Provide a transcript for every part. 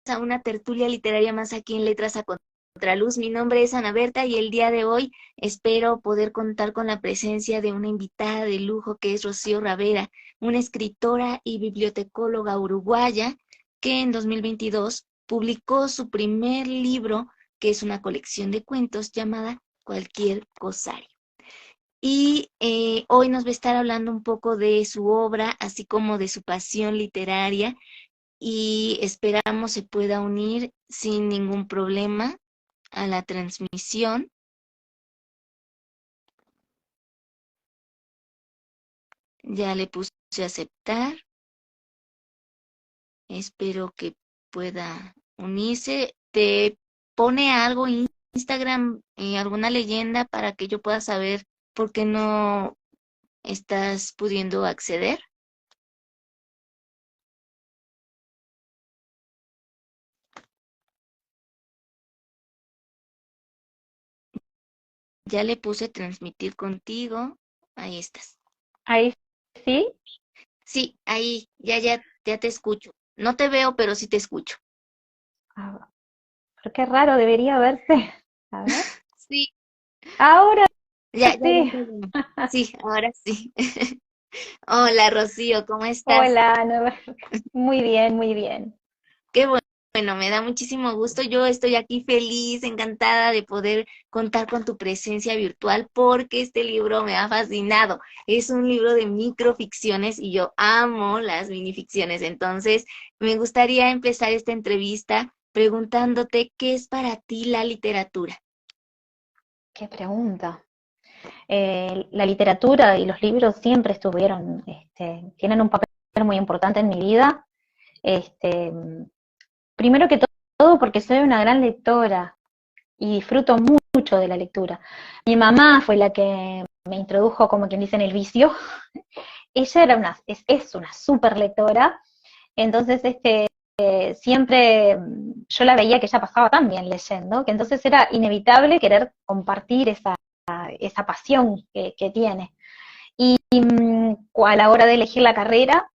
a una tertulia literaria más aquí en Letras a Contraluz. Mi nombre es Ana Berta y el día de hoy espero poder contar con la presencia de una invitada de lujo que es Rocío Ravera, una escritora y bibliotecóloga uruguaya que en 2022 publicó su primer libro, que es una colección de cuentos llamada Cualquier Cosario. Y hoy nos va a estar hablando un poco de su obra, así como de su pasión literaria, y esperamos se pueda unir sin ningún problema a la transmisión. Ya le puse a aceptar. Espero que pueda unirse. ¿Te pone algo en Instagram, alguna leyenda para que yo pueda saber por qué no estás pudiendo acceder? Ya le puse transmitir contigo. Ahí estás. Ahí sí. Sí, ahí, ya te escucho. No te veo, pero sí te escucho. Ah, pero qué raro, debería verse. A ver. Sí, Ahora ya sí. te veo. Sí, ahora sí. Hola, Rocío, ¿cómo estás? Hola, muy bien, muy bien. Qué bueno, me da muchísimo gusto. Yo estoy aquí feliz, encantada de poder contar con tu presencia virtual porque este libro me ha fascinado. Es un libro de microficciones y yo amo las minificciones. Entonces, me gustaría empezar esta entrevista preguntándote qué es para ti la literatura. Qué pregunta. La literatura y los libros siempre estuvieron, tienen un papel muy importante en mi vida. Este, primero que todo porque soy una gran lectora y disfruto mucho de la lectura. Mi mamá fue la que me introdujo, como quien dice, en el vicio. Ella es una súper lectora, entonces siempre yo la veía que ella pasaba tan bien leyendo, que entonces era inevitable querer compartir esa pasión que tiene. Y a la hora de elegir la carrera,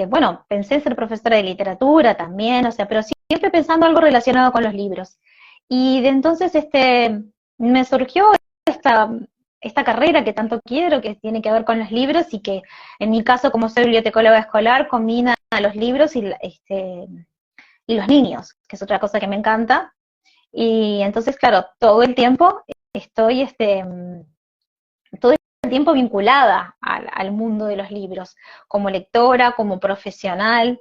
bueno, pensé en ser profesora de literatura también, o sea, pero siempre pensando algo relacionado con los libros. Y de entonces me surgió esta, esta carrera que tanto quiero, que tiene que ver con los libros y que en mi caso, como soy bibliotecóloga escolar, combina los libros y los niños, que es otra cosa que me encanta. Y entonces, claro, todo el tiempo estoy todo el tiempo vinculada al mundo de los libros, como lectora, como profesional.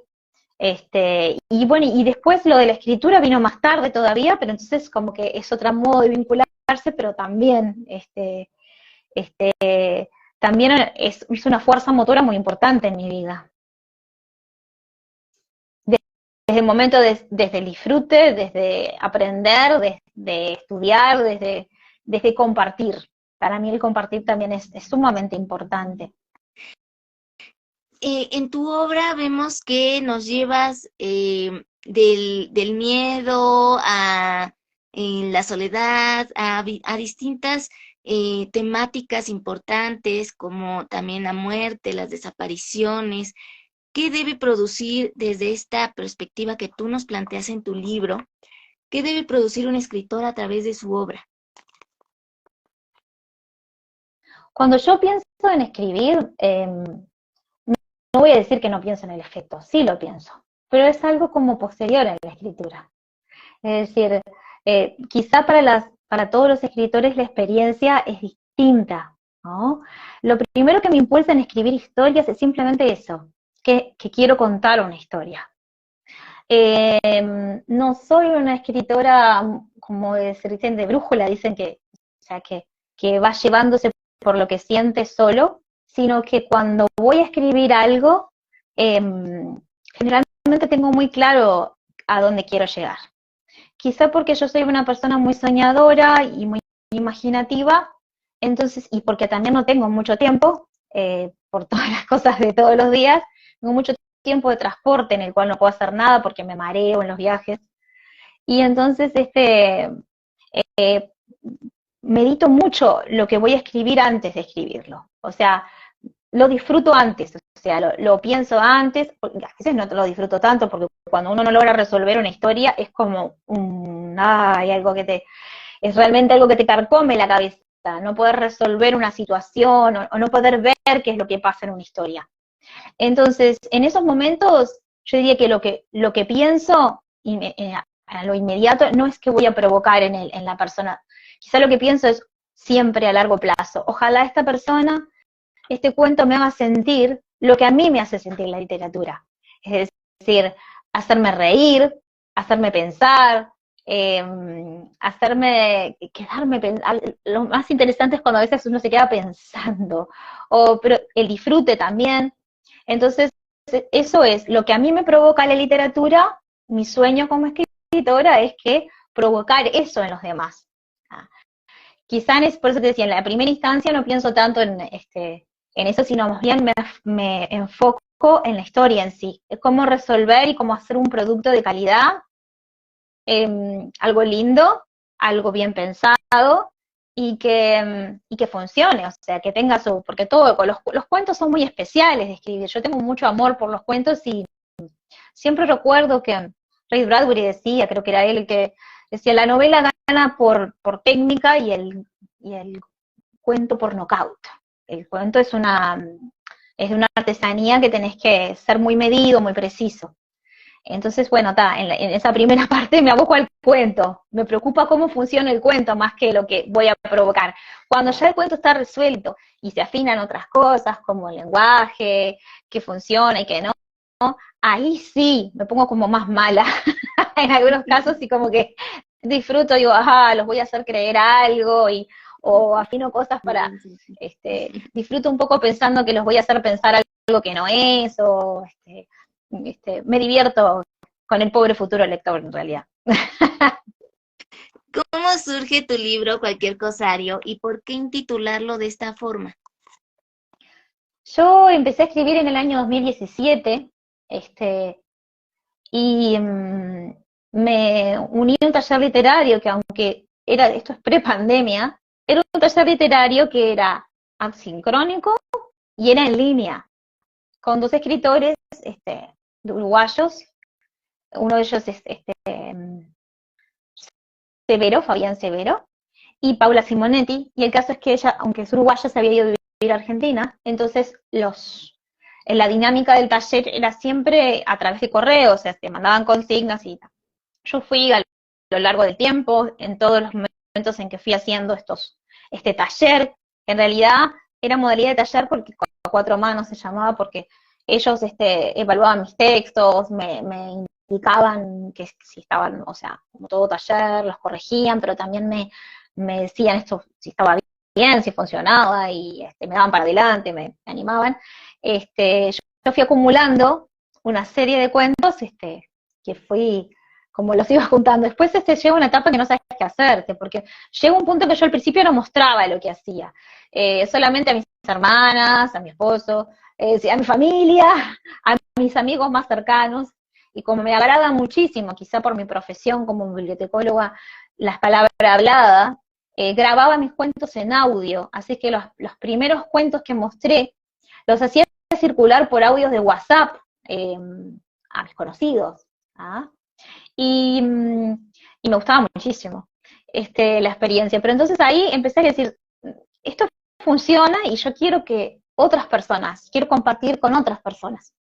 Y bueno, y después lo de la escritura vino más tarde todavía, pero entonces como que es otro modo de vincularse, pero también, también es una fuerza motora muy importante en mi vida. Desde el momento, desde el disfrute, desde aprender, desde estudiar, desde compartir. Para mí el compartir también es sumamente importante. En tu obra vemos que nos llevas del miedo a la soledad, a distintas temáticas importantes como también la muerte, las desapariciones. ¿Qué debe producir desde esta perspectiva que tú nos planteas en tu libro? ¿Qué debe producir un escritor a través de su obra? Cuando yo pienso en escribir, no voy a decir que no pienso en el efecto, sí lo pienso, pero es algo como posterior a la escritura. Es decir, quizá para todos los escritores la experiencia es distinta, ¿no? Lo primero que me impulsa en escribir historias es simplemente eso, que quiero contar una historia. No soy una escritora, como se dicen, de brújula, dicen o sea, que va llevándose por lo que siente solo, sino que cuando voy a escribir algo, eh, generalmente tengo muy claro a dónde quiero llegar. Quizá porque yo soy una persona muy soñadora y muy imaginativa, entonces, y porque también no tengo mucho tiempo, por todas las cosas de todos los días, tengo mucho tiempo de transporte en el cual no puedo hacer nada porque me mareo en los viajes. Y entonces, eh, medito mucho lo que voy a escribir antes de escribirlo. O sea, lo disfruto antes, o sea, lo pienso antes, a veces no lo disfruto tanto porque cuando uno no logra resolver una historia es como hay algo es realmente algo que te carcome la cabeza, no poder resolver una situación o no poder ver qué es lo que pasa en una historia. Entonces, en esos momentos, yo diría que lo que pienso a lo inmediato no es que voy a provocar en la persona, quizá lo que pienso es siempre a largo plazo. Ojalá esta persona, este cuento me haga sentir lo que a mí me hace sentir la literatura. Es decir, hacerme reír, hacerme pensar, quedarme pensando. Lo más interesante es cuando a veces uno se queda pensando, pero el disfrute también. Entonces, eso es lo que a mí me provoca la literatura. Mi sueño como escritora es que provocar eso en los demás. Quizá por eso te decía, en la primera instancia no pienso tanto en eso, sino más bien me enfoco en la historia en sí, es cómo resolver y cómo hacer un producto de calidad, algo lindo, algo bien pensado y que funcione, o sea, que tenga porque los cuentos son muy especiales de escribir. Yo tengo mucho amor por los cuentos y siempre recuerdo que Ray Bradbury decía, creo que era él el que decía, la novela gana por técnica y el cuento por nocaut. El cuento es de una artesanía que tenés que ser muy medido, muy preciso. Entonces, bueno, en esa primera parte me aboco al cuento. Me preocupa cómo funciona el cuento más que lo que voy a provocar. Cuando ya el cuento está resuelto y se afinan otras cosas como el lenguaje, que funciona y que no, ahí sí me pongo como más mala en algunos casos y como que disfruto, digo, los voy a hacer creer algo o afino cosas para, disfruto un poco pensando que los voy a hacer pensar algo que no es, o me divierto con el pobre futuro lector en realidad. ¿Cómo surge tu libro Cualquier Cosario y por qué intitularlo de esta forma? Yo empecé a escribir en el año 2017, y me uní a un taller literario que, aunque esto es pre-pandemia, era un taller literario que era asincrónico y era en línea, con dos escritores uruguayos. Uno de ellos es Fabián Severo, y Paula Simonetti, y el caso es que ella, aunque es uruguaya, se había ido a vivir a Argentina, entonces la dinámica del taller era siempre a través de correo, o sea, se mandaban consignas y tal. Yo fui a lo largo del tiempo, en todos los momentos en que fui haciendo este taller, en realidad era modalidad de taller porque a cuatro manos se llamaba, porque ellos evaluaban mis textos, me indicaban que si estaban, o sea, como todo taller, los corregían, pero también me decían esto, si estaba bien, si funcionaba, y me daban para adelante, me animaban. Yo fui acumulando una serie de cuentos que fui, como los iba juntando. Después llega una etapa que no sabes qué hacerte, porque llega un punto que yo al principio no mostraba lo que hacía, solamente a mis hermanas, a mi esposo, a mi familia, a mis amigos más cercanos, y como me agrada muchísimo, quizá por mi profesión como bibliotecóloga, las palabras habladas, grababa mis cuentos en audio, así que los primeros cuentos que mostré los hacía circular por audios de WhatsApp a mis conocidos, ¿ah? Y me gustaba muchísimo la experiencia, pero entonces ahí empecé a decir, esto funciona y yo quiero que quiero compartir con otras personas.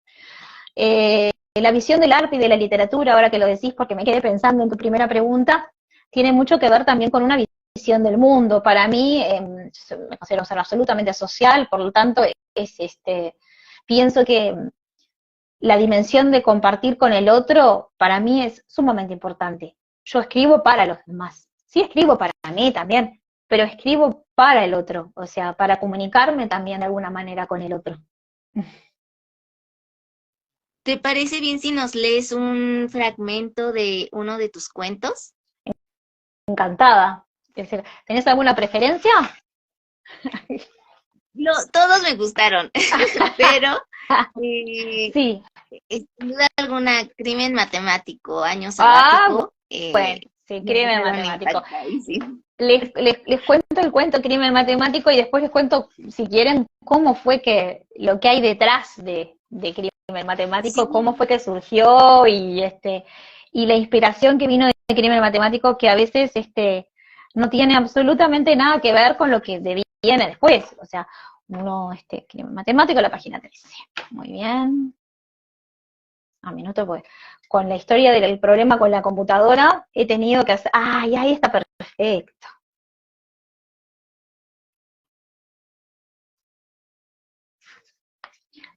La visión del arte y de la literatura, ahora que lo decís porque me quedé pensando en tu primera pregunta, tiene mucho que ver también con una visión del mundo. Para mí, me considero ser absolutamente social, por lo tanto, pienso que la dimensión de compartir con el otro, para mí es sumamente importante. Yo escribo para los demás. Sí escribo para mí también, pero escribo para el otro, o sea, para comunicarme también de alguna manera con el otro. ¿Te parece bien si nos lees un fragmento de uno de tus cuentos? Encantada. Es decir, ¿tenés alguna preferencia? Todos me gustaron, pero sí. sin duda alguna, Crimen Matemático, Año Sabático. Bueno, sí, Crimen Matemático. Sí. Les cuento el cuento Crimen Matemático y después les cuento, si quieren, cómo fue lo que hay detrás de Crimen crimen matemático, Sí, cómo fue que surgió y la inspiración que vino del crimen matemático, que a veces no tiene absolutamente nada que ver con lo que viene después. O sea, crimen matemático, la página 13. Muy bien. A minuto, pues. Con la historia del problema con la computadora, he tenido que hacer. ¡Ay, ahí está perfecto!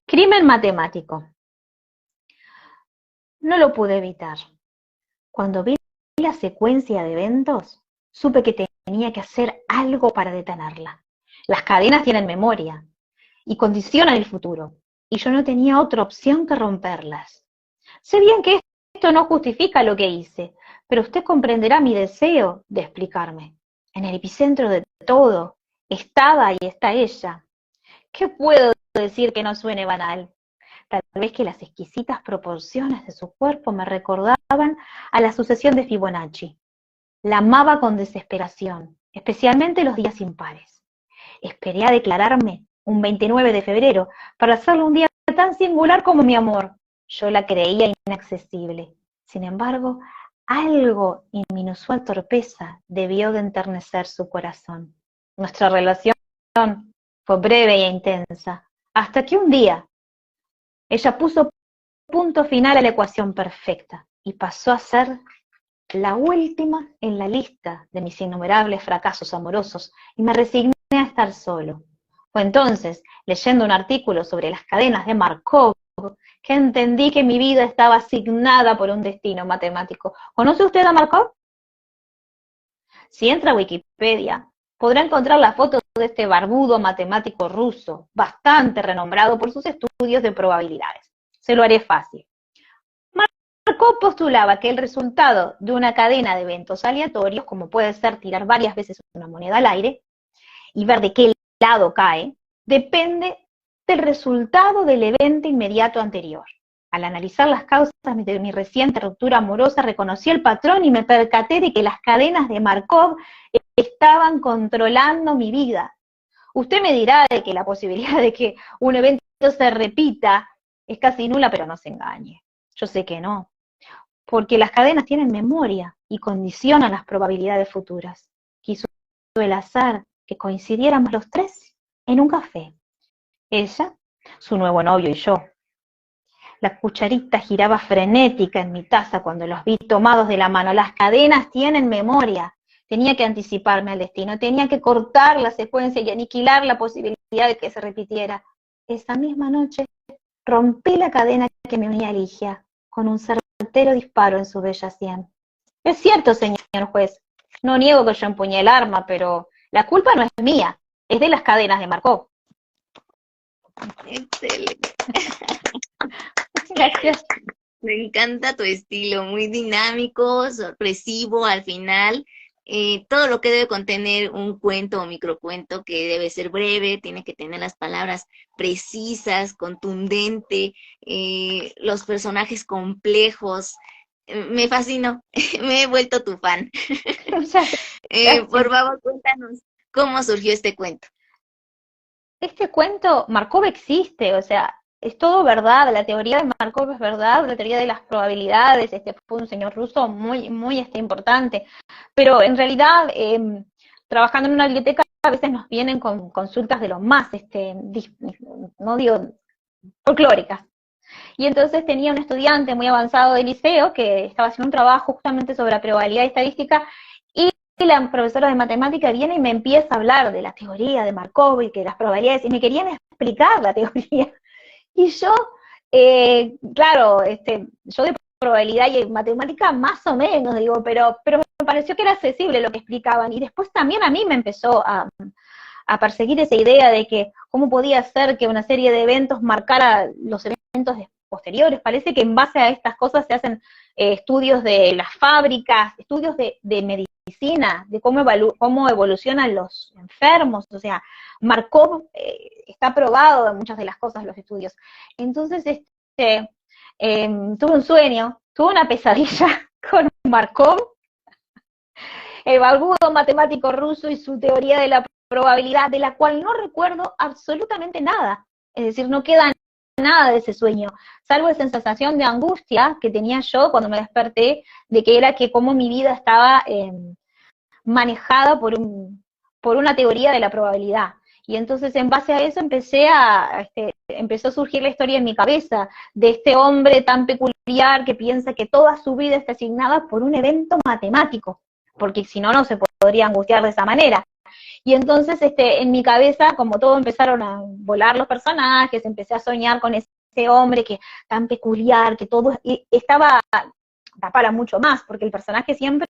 Crimen matemático. No lo pude evitar. Cuando vi la secuencia de eventos, supe que tenía que hacer algo para detenerla. Las cadenas tienen memoria y condicionan el futuro, y yo no tenía otra opción que romperlas. Sé bien que esto no justifica lo que hice, pero usted comprenderá mi deseo de explicarme. En el epicentro de todo estaba y está ella. ¿Qué puedo decir que no suene banal? Tal vez que las exquisitas proporciones de su cuerpo me recordaban a la sucesión de Fibonacci. La amaba con desesperación, especialmente los días impares. Esperé a declararme un 29 de febrero para hacerle un día tan singular como mi amor. Yo la creía inaccesible. Sin embargo, algo en mi inusual torpeza debió de enternecer su corazón. Nuestra relación fue breve e intensa, hasta que un día ella puso punto final a la ecuación perfecta y pasó a ser la última en la lista de mis innumerables fracasos amorosos y me resigné a estar solo. Fue entonces, leyendo un artículo sobre las cadenas de Markov, que entendí que mi vida estaba asignada por un destino matemático. ¿Conoce usted a Markov? Si entra a Wikipedia, podrá encontrar la foto de este barbudo matemático ruso, bastante renombrado por sus estudios de probabilidades. Se lo haré fácil. Markov postulaba que el resultado de una cadena de eventos aleatorios, como puede ser tirar varias veces una moneda al aire y ver de qué lado cae, depende del resultado del evento inmediato anterior. Al analizar las causas de mi reciente ruptura amorosa, reconocí el patrón y me percaté de que las cadenas de Markov estaban controlando mi vida. Usted me dirá de que la posibilidad de que un evento se repita es casi nula, pero no se engañe. Yo sé que no, porque las cadenas tienen memoria y condicionan las probabilidades futuras. Quiso el azar que coincidiéramos los tres en un café. Ella, su nuevo novio y yo. La cucharita giraba frenética en mi taza cuando los vi tomados de la mano. Las cadenas tienen memoria. Tenía que anticiparme al destino, tenía que cortar la secuencia y aniquilar la posibilidad de que se repitiera. Esa misma noche rompí la cadena que me unía a Ligia con un certero disparo en su bella sien. Es cierto, señor juez, no niego que yo empuñé el arma, pero la culpa no es mía, es de las cadenas de Markov. excelente. Gracias. Me encanta tu estilo, muy dinámico, sorpresivo al final. Todo lo que debe contener un cuento o microcuento que debe ser breve, tiene que tener las palabras precisas, contundente, los personajes complejos. Me fascinó, me he vuelto tu fan. Muchas Por gracias. favor, cuéntanos cómo surgió este cuento. Este cuento, Markov existe, o sea, es todo verdad, la teoría de Markov es verdad, la teoría de las probabilidades, fue un señor ruso muy, muy importante, pero en realidad, trabajando en una biblioteca, a veces nos vienen con consultas de lo más, no digo, folclóricas. Y entonces tenía un estudiante muy avanzado de liceo que estaba haciendo un trabajo justamente sobre la probabilidad estadística y la profesora de matemática viene y me empieza a hablar de la teoría de Markov y que las probabilidades, y me querían explicar la teoría. Y yo, claro, yo de probabilidad y matemática más o menos, digo, pero me pareció que era accesible lo que explicaban. Y después también a mí me empezó a perseguir esa idea de que cómo podía ser que una serie de eventos marcara los eventos posteriores. Parece que en base a estas cosas se hacen estudios de las fábricas, estudios de medicina, de cómo evolucionan los enfermos, o sea, Markov está probado en muchas de las cosas, los estudios. Entonces, tuve un sueño, tuve una pesadilla con Markov, el barbudo matemático ruso y su teoría de la probabilidad, de la cual no recuerdo absolutamente nada. Es decir, no queda nada de ese sueño, salvo esa sensación de angustia que tenía yo cuando me desperté, de que era que como mi vida estaba manejada por una teoría de la probabilidad. Y entonces en base a eso empezó a surgir la historia en mi cabeza de este hombre tan peculiar que piensa que toda su vida está asignada por un evento matemático, porque si no, no se podría angustiar de esa manera. Y entonces en mi cabeza, como todo, empezaron a volar los personajes, empecé a soñar con ese hombre que tan peculiar, que todo estaba, da para mucho más, porque el personaje siempre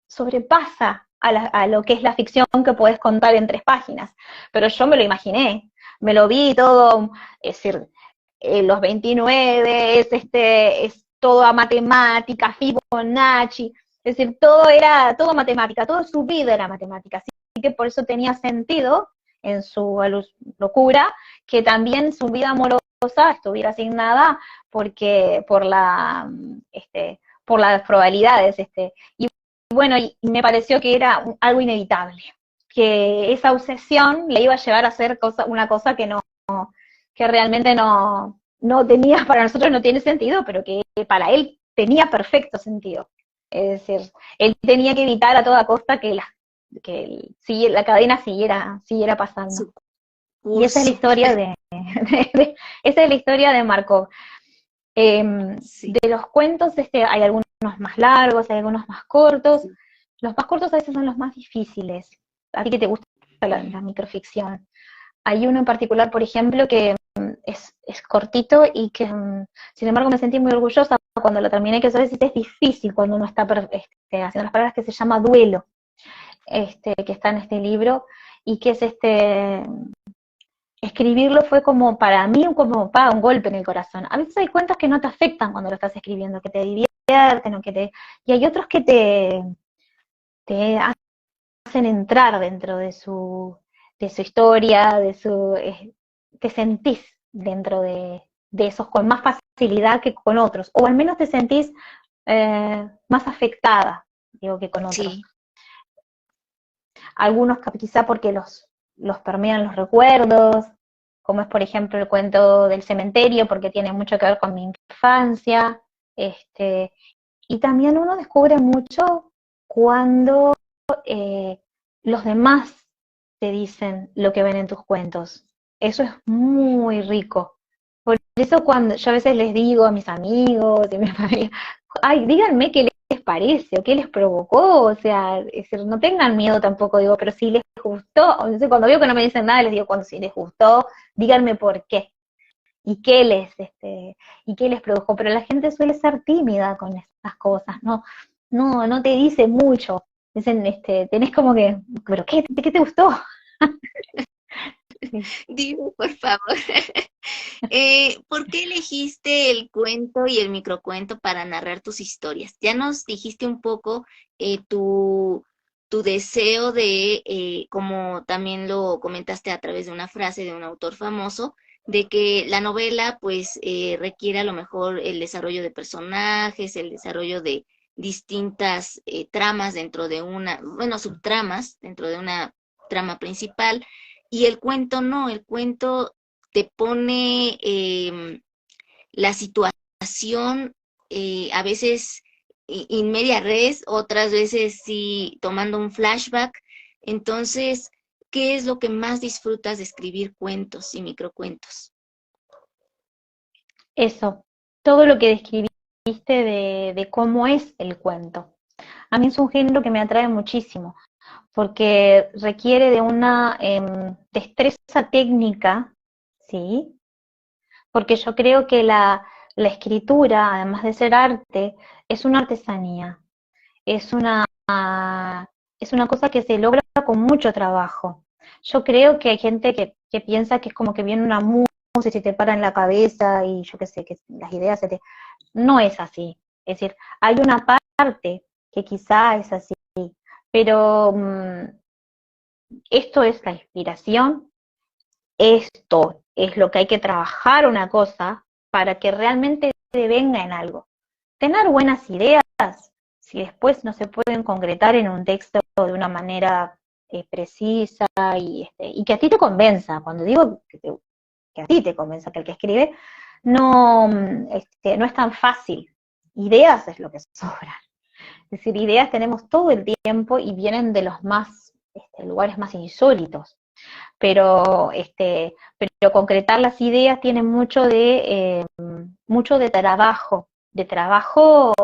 sobrepasa a lo que es la ficción que puedes contar en 3 páginas. Pero yo me lo imaginé, me lo vi todo, es decir, los 29, es todo a matemática, Fibonacci, es decir, todo matemática, toda su vida era matemática, así que por eso tenía sentido en su locura que también su vida amorosa estuviera asignada por las probabilidades, y bueno, y me pareció que era algo inevitable, que esa obsesión le iba a llevar a hacer una cosa que realmente no tenía, para nosotros no tiene sentido, pero que para él tenía perfecto sentido. Es decir, él tenía que evitar a toda costa que la cadena siguiera pasando. Y esa es la historia esa es la historia de Markov. Sí. De los cuentos, hay algunos más largos, hay algunos más cortos. Sí. Los más cortos a veces son los más difíciles. A ti que te gusta la microficción. Hay uno en particular, por ejemplo, que es cortito y que, sin embargo, me sentí muy orgullosa cuando lo terminé, que a veces es difícil cuando uno está haciendo las palabras, que se llama Duelo, que está en este libro, y que es escribirlo fue como, para mí, como un golpe en el corazón. A veces hay cuentos que no te afectan cuando lo estás escribiendo, que te divierten, y hay otros que te hacen entrar dentro de su historia, te sentís dentro de esos con más facilidad que con otros, o al menos te sentís más afectada, digo, que con otros. Sí. Algunos quizá porque los permean los recuerdos, como es por ejemplo el cuento del cementerio, porque tiene mucho que ver con mi infancia, y también uno descubre mucho cuando los demás te dicen lo que ven en tus cuentos. Eso es muy rico. Por eso cuando yo a veces les digo a mis amigos, a mi familia, ay, díganme qué les parece o qué les provocó, o sea, es decir, no tengan miedo tampoco, digo, pero si les gustó, o sea, cuando veo que no me dicen nada, les digo, cuando si les gustó, díganme por qué. Y qué les produjo, pero la gente suele ser tímida con estas cosas, no te dice mucho. Dicen, tenés como que, ¿pero qué te gustó? Dime, por favor, ¿por qué elegiste el cuento y el microcuento para narrar tus historias? Ya nos dijiste un poco tu deseo de, como también lo comentaste a través de una frase de un autor famoso, de que la novela pues requiere a lo mejor el desarrollo de personajes, el desarrollo de distintas tramas dentro de subtramas dentro de una trama principal, y el cuento no, el cuento te pone la situación a veces in media res, otras veces sí tomando un flashback. Entonces, ¿qué es lo que más disfrutas de escribir cuentos y microcuentos? Eso, todo lo que describiste de cómo es el cuento. A mí es un género que me atrae muchísimo, porque requiere de una destreza técnica, ¿sí? Porque yo creo que la escritura, además de ser arte, es una artesanía, es una cosa que se logra con mucho trabajo. Yo creo que hay gente que piensa que es como que viene una música y se te para en la cabeza y yo qué sé, que las ideas se te... No es así. Es decir, hay una parte que quizá es así, pero esto es la inspiración, esto es lo que hay que trabajar una cosa para que realmente te venga en algo. Tener buenas ideas, si después no se pueden concretar en un texto de una manera precisa y que a ti te convenza. Cuando digo que a ti te convenza que el que escribe, no, no es tan fácil. Ideas es lo que sobra. Es decir, ideas tenemos todo el tiempo y vienen de los más, lugares más insólitos. Pero, pero concretar las ideas tiene mucho de trabajo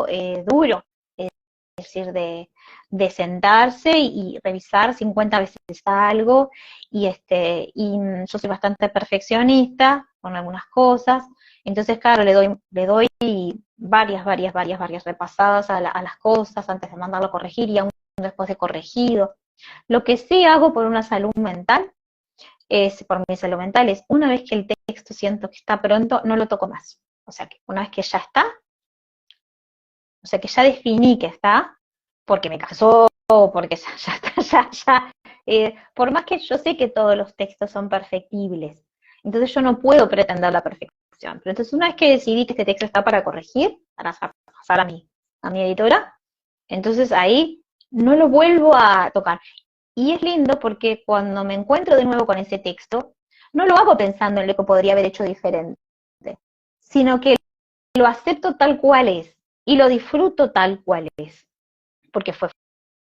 duro, es decir, de sentarse y revisar 50 veces algo, y yo soy bastante perfeccionista con algunas cosas, entonces claro, le doy varias repasadas a las cosas antes de mandarlo a corregir y aún después de corregido. Lo que sí hago por una salud mental por mi salud mental es, una vez que el texto siento que está pronto, no lo toco más. O sea que una vez que ya está, o sea que ya definí que está, porque me casó, porque ya está, ya. Por más que yo sé que todos los textos son perfectibles, entonces yo no puedo pretender la perfección. Pero entonces una vez que decidí que este texto está para corregir, para pasar a mi editora, entonces ahí no lo vuelvo a tocar. Y es lindo porque cuando me encuentro de nuevo con ese texto, no lo hago pensando en lo que podría haber hecho diferente, sino que lo acepto tal cual es y lo disfruto tal cual es, porque fue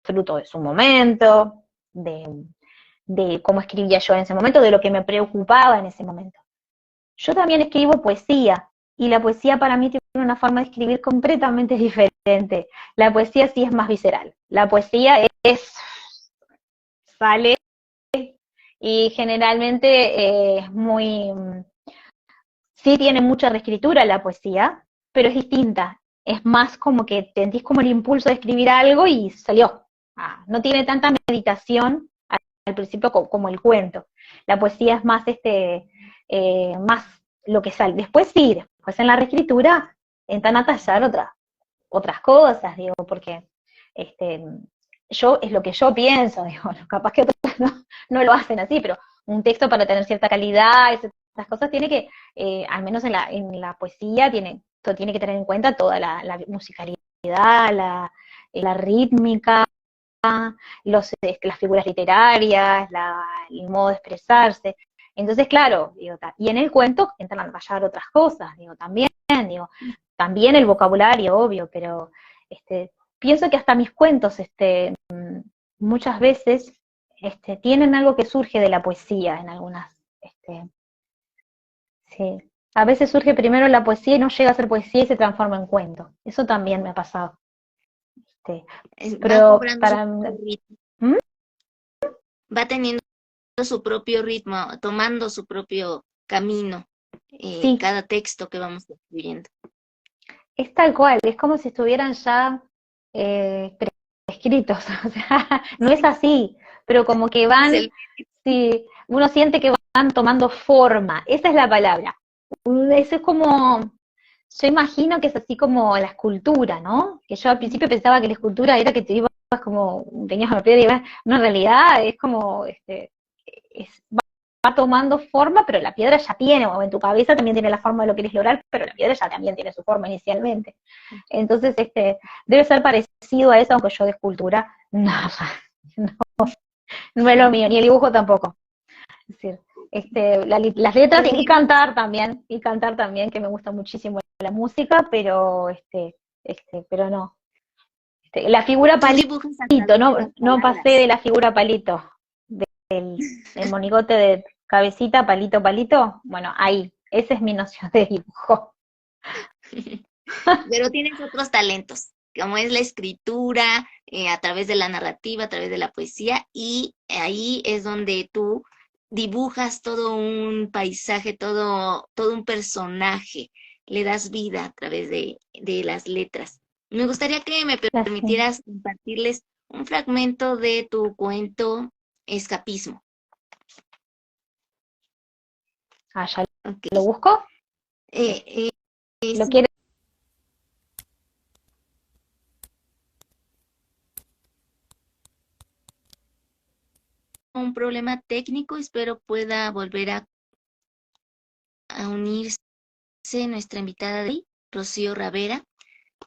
fruto de su momento, de cómo escribía yo en ese momento, de lo que me preocupaba en ese momento. Yo también escribo poesía, y la poesía para mí tiene una forma de escribir completamente diferente. La poesía sí es más visceral. La poesía sale y generalmente es muy, sí tiene mucha reescritura la poesía, pero es distinta. Es más como que sentís como el impulso de escribir algo y salió. No tiene tanta meditación al principio como el cuento. La poesía es más más lo que sale. Después sí, después en la reescritura entran a tallar otras cosas, digo, porque este, es lo que yo pienso, digo, capaz que otros no lo hacen así, pero un texto para tener cierta calidad, esas cosas tiene que, al menos en la poesía, tiene que tener en cuenta toda la musicalidad, la rítmica, las figuras literarias, el modo de expresarse. Entonces, claro, digo, y en el cuento entran a tallar otras cosas, digo, también el vocabulario, obvio, pero pienso que hasta mis cuentos, muchas veces, tienen algo que surge de la poesía en algunas, sí. A veces surge primero la poesía y no llega a ser poesía y se transforma en cuento. Eso también me ha pasado. Va Pero cobrando su para... propio ritmo, ¿Mm? va teniendo su propio ritmo, tomando su propio camino, Sí, cada texto que vamos escribiendo. es tal cual, es como si estuvieran ya eh, prescritos, o sea, no es así, pero como que Es van, el- sí, uno siente que van tomando forma, esa es la palabra. Eso es como, yo imagino que es así como la escultura, ¿no? Que yo al principio pensaba que la escultura era que te ibas como, tenías una piedra y ibas, no, en realidad es como, va tomando forma, pero la piedra ya tiene, o en tu cabeza también tiene la forma de lo que quieres lograr, pero la piedra ya también tiene su forma inicialmente. Entonces, debe ser parecido a eso, aunque yo de escultura, nada, no, no es lo mío, ni el dibujo tampoco. Es decir, las letras el dibujo, y cantar también, que me gusta muchísimo la música, pero no. La figura tú dibujas a palito, través de las no pasé palabras. de la figura palito, el monigote de cabecita, palito, palito, bueno, ahí, esa es mi noción de dibujo. Pero tienes otros talentos, como es la escritura, a través de la narrativa, a través de la poesía, y ahí es donde tú dibujas todo un paisaje, todo un personaje, le das vida a través de las letras. Me gustaría que me Así. permitieras compartirles un fragmento de tu cuento Escapismo. Ya ¿Ok? lo busco. Eh, eh, ¿Lo es quiere? un problema técnico, espero pueda volver a unirse nuestra invitada de hoy, Rocío Ravera,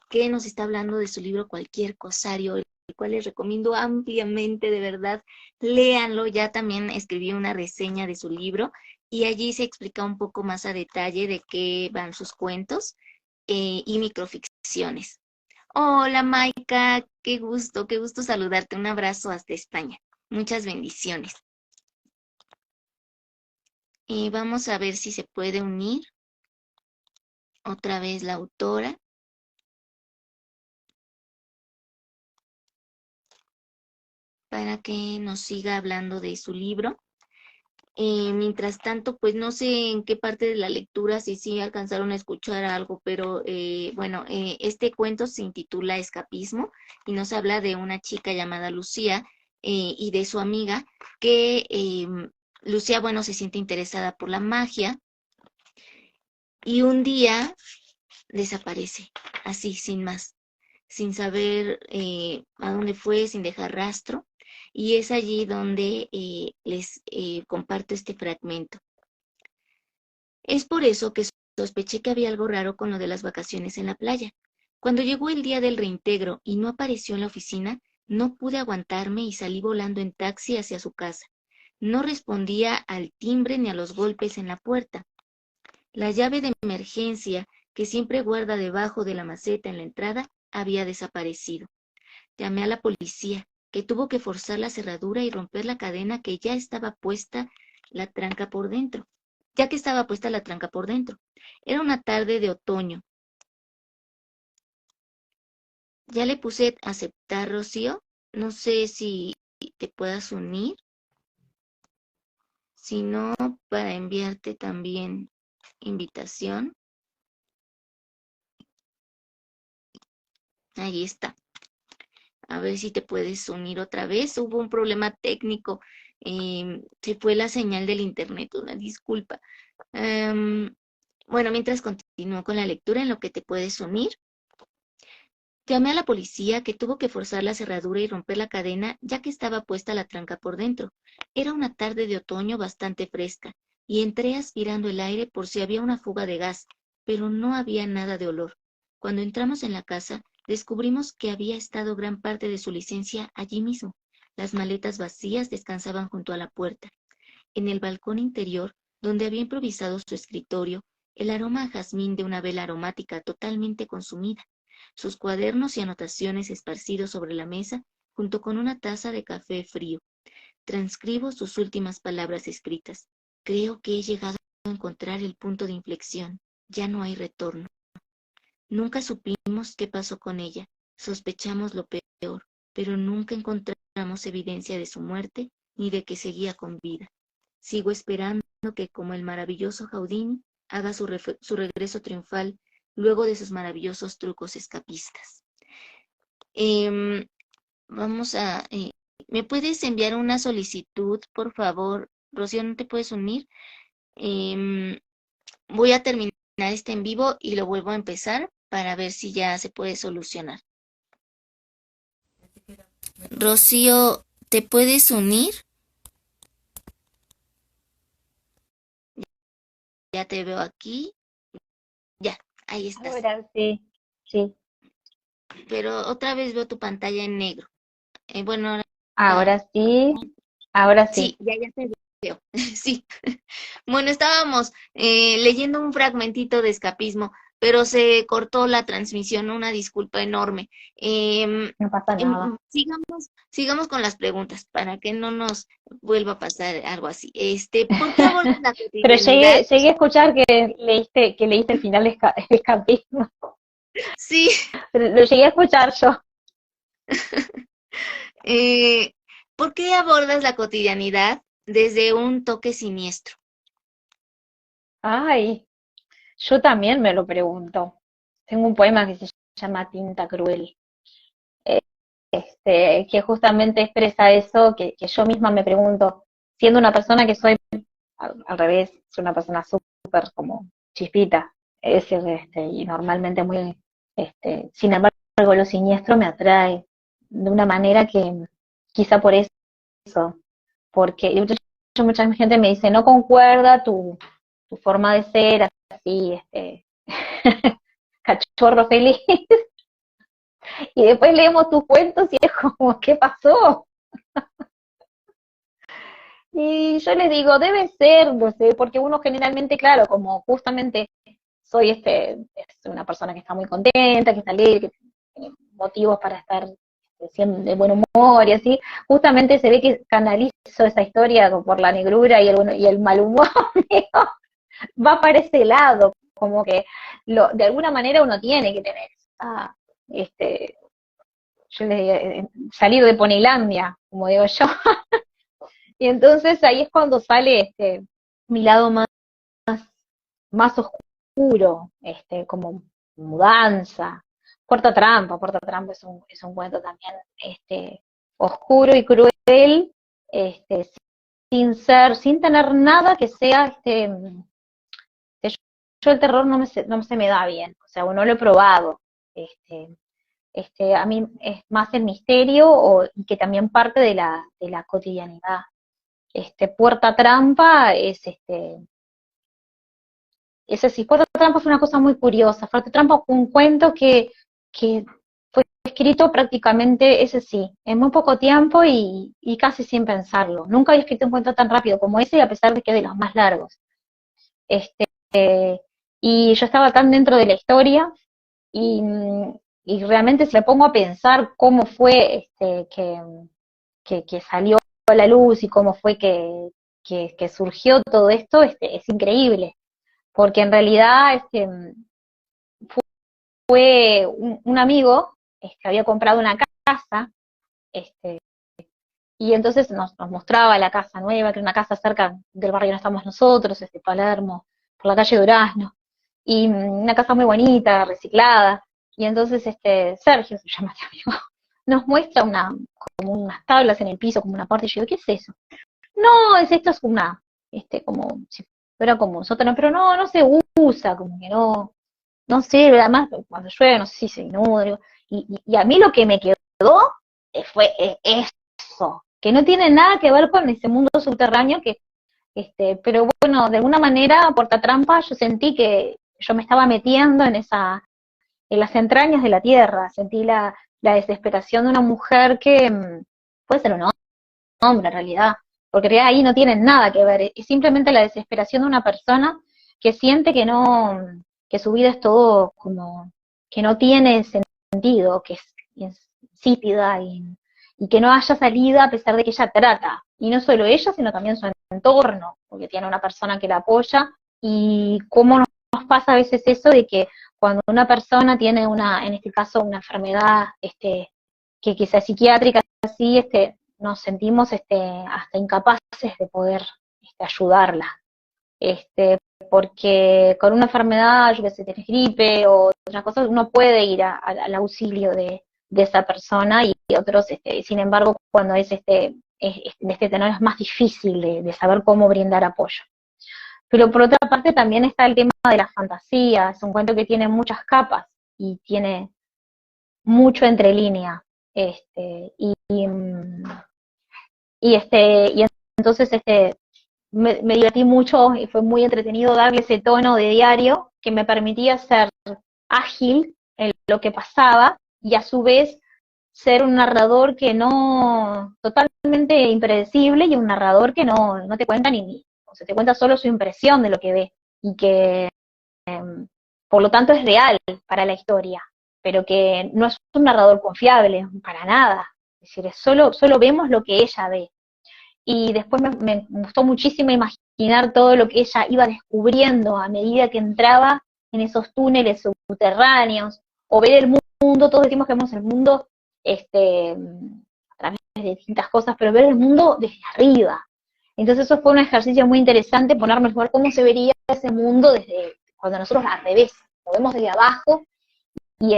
que nos está hablando de su libro Cualquier Cosario, el cual les recomiendo ampliamente, de verdad, léanlo. Ya también escribí una reseña de su libro y allí se explica un poco más a detalle de qué van sus cuentos y microficciones. Hola Maika, qué gusto saludarte. Un abrazo hasta España. Muchas bendiciones. Vamos a ver si se puede unir otra vez la autora para que nos siga hablando de su libro. Mientras tanto, pues no sé en qué parte de la lectura, si sí alcanzaron a escuchar algo, pero bueno, este cuento se intitula Escapismo y nos habla de una chica llamada Lucía y de su amiga que Lucía, bueno, se siente interesada por la magia y un día desaparece, así, sin más, sin saber a dónde fue, sin dejar rastro. Y es allí donde les comparto este fragmento. Es por eso que sospeché que había algo raro con lo de las vacaciones en la playa. Cuando llegó el día del reintegro y no apareció en la oficina, no pude aguantarme y salí volando en taxi hacia su casa. No respondía al timbre ni a los golpes en la puerta. La llave de emergencia que siempre guarda debajo de la maceta en la entrada había desaparecido. Llamé a la policía, que tuvo que forzar la cerradura y romper la cadena que ya estaba puesta la tranca por dentro, ya que estaba puesta la tranca por dentro. Era una tarde de otoño. Ya le puse a aceptar, Rocío. No sé si te puedas unir, si no, para enviarte también invitación. Ahí está. A ver si te puedes unir otra vez. Hubo un problema técnico. Se fue la señal del internet, una disculpa. Bueno, mientras continúo con la lectura en lo que te puedes unir. Llamé a la policía, que tuvo que forzar la cerradura y romper la cadena, ya que estaba puesta la tranca por dentro. Era una tarde de otoño bastante fresca, y entré aspirando el aire por si había una fuga de gas, pero no había nada de olor. Cuando entramos en la casa, descubrimos que había estado gran parte de su licencia allí mismo. Las maletas vacías descansaban junto a la puerta. En el balcón interior, donde había improvisado su escritorio, el aroma a jazmín de una vela aromática totalmente consumida, sus cuadernos y anotaciones esparcidos sobre la mesa, junto con una taza de café frío. Transcribo sus últimas palabras escritas. Creo que he llegado a encontrar el punto de inflexión. Ya no hay retorno. Nunca supimos qué pasó con ella. Sospechamos lo peor, pero nunca encontramos evidencia de su muerte ni de que seguía con vida. Sigo esperando que, como el maravilloso Houdini, haga su regreso triunfal luego de sus maravillosos trucos escapistas. Em, Vamos a... ¿me puedes enviar una solicitud, por favor? Rocío, ¿no te puedes unir? Em, Voy a terminar este en vivo y lo vuelvo a empezar para ver si ya se puede solucionar. Rocío, ¿te puedes unir? Ya te veo aquí. Ya, ahí estás. Ahora sí, sí, Pero otra vez veo tu pantalla en negro. Bueno, ahora, ahora sí, ahora sí. sí, ya te veo. Sí. Bueno, estábamos leyendo un fragmentito de escapismo, pero se cortó la transmisión, una disculpa enorme. No pasa nada. Sigamos con las preguntas para que no nos vuelva a pasar algo así. ¿Por qué abordas la Pero cotidianidad? llegué a escuchar que leíste el final de Escapismo. Sí, Pero lo llegué a escuchar yo. eh, ¿por qué abordas la cotidianidad desde un toque siniestro? Ay, yo también me lo pregunto. Tengo un poema que se llama Tinta Cruel, que justamente expresa eso, que yo misma me pregunto, siendo una persona que soy al revés, soy una persona súper como chispita, es decir, y normalmente muy, sin embargo, lo siniestro me atrae de una manera que quizá por eso, porque mucha gente me dice, no concuerda tu forma de ser así, cachorro feliz, y después leemos tus cuentos y es como, ¿qué pasó? Y yo les digo, debe ser, no sé, porque uno generalmente, claro, como justamente soy es una persona que está muy contenta, que está alegre, que tiene motivos para estar de buen humor y así, justamente se ve que canalizo esa historia por la negrura y el mal humor mío, va para ese lado, como que de alguna manera uno tiene que tener esa, este, yo les digo, salir de Ponilandia, como digo yo, y entonces ahí es cuando sale mi lado más oscuro, como mudanza, Puerta Trampa es un cuento también oscuro y cruel, este, sin tener nada que sea yo el terror no se me da bien, o sea, no lo he probado. Este, a mí es más el misterio y que también parte de la cotidianidad. Puerta Trampa es así, Puerta Trampa fue una cosa muy curiosa. Puerta Trampa fue un cuento que fue escrito prácticamente, ese sí, en muy poco tiempo y casi sin pensarlo. Nunca había escrito un cuento tan rápido como ese, a pesar de que es de los más largos. Este, y yo estaba tan dentro de la historia y, y realmente si me pongo a pensar cómo fue que salió a la luz y cómo fue que surgió todo esto, es increíble porque en realidad fue un amigo había comprado una casa este, y entonces nos mostraba la casa nueva, que era una casa cerca del barrio donde estamos nosotros, Palermo, por la calle Durazno, y una casa muy bonita, reciclada, y entonces Sergio, se llama este amigo, nos muestra como unas tablas en el piso, como una parte, y yo digo, ¿qué es eso? No, esto es como si fuera como un sótano, pero no se usa, como que no sé, además cuando llueve no sé si se inunda, y a mí lo que me quedó fue eso, que no tiene nada que ver con ese mundo subterráneo pero bueno, de alguna manera, Portatrampa, yo sentí que yo me estaba metiendo en las entrañas de la tierra, sentí la desesperación de una mujer que puede ser un hombre en realidad, porque en realidad ahí no tienen nada que ver, es simplemente la desesperación de una persona que siente que su vida es todo como, que no tiene sentido, que es insípida y que no haya salida a pesar de que ella trata, y no solo ella, sino también su entorno, porque tiene una persona que la apoya, y cómo nos pasa a veces eso de que cuando una persona tiene en este caso, una enfermedad, que sea psiquiátrica, así, nos sentimos hasta incapaces de poder ayudarla. Porque con una enfermedad, yo que sé, tienes gripe o otras cosas, uno puede ir al auxilio de esa persona y otros, sin embargo, cuando de este tenor es más difícil de saber cómo brindar apoyo. Pero por otra parte también está el tema de la fantasía, es un cuento que tiene muchas capas y tiene mucho entre línea. Y entonces me divertí mucho y fue muy entretenido darle ese tono de diario que me permitía ser ágil en lo que pasaba y a su vez ser un narrador que no, totalmente impredecible y un narrador que no te cuenta o sea, te cuenta solo su impresión de lo que ve y que por lo tanto es real para la historia, pero que no es un narrador confiable para nada. Es decir, solo vemos lo que ella ve. Y después me gustó muchísimo imaginar todo lo que ella iba descubriendo a medida que entraba en esos túneles subterráneos, o ver el mundo, todos decimos que vemos el mundo a través de distintas cosas, pero ver el mundo desde arriba. Entonces eso fue un ejercicio muy interesante, ponerme a jugar cómo se vería ese mundo desde cuando nosotros al revés, lo vemos desde abajo, y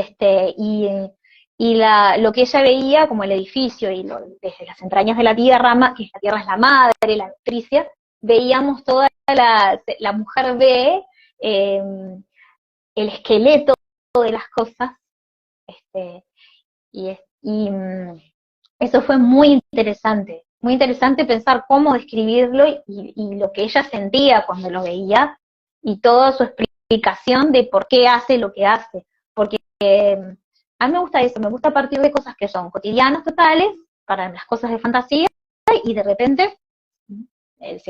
lo que ella veía como el edificio desde las entrañas de la tierra, que la tierra es la madre, la nutricia, veíamos toda la mujer ve el esqueleto de las cosas, y eso fue muy interesante pensar cómo describirlo y lo que ella sentía cuando lo veía y toda su explicación de por qué hace lo que hace, porque a mí me gusta eso, me gusta partir de cosas que son cotidianas totales, para las cosas de fantasía, y de repente Es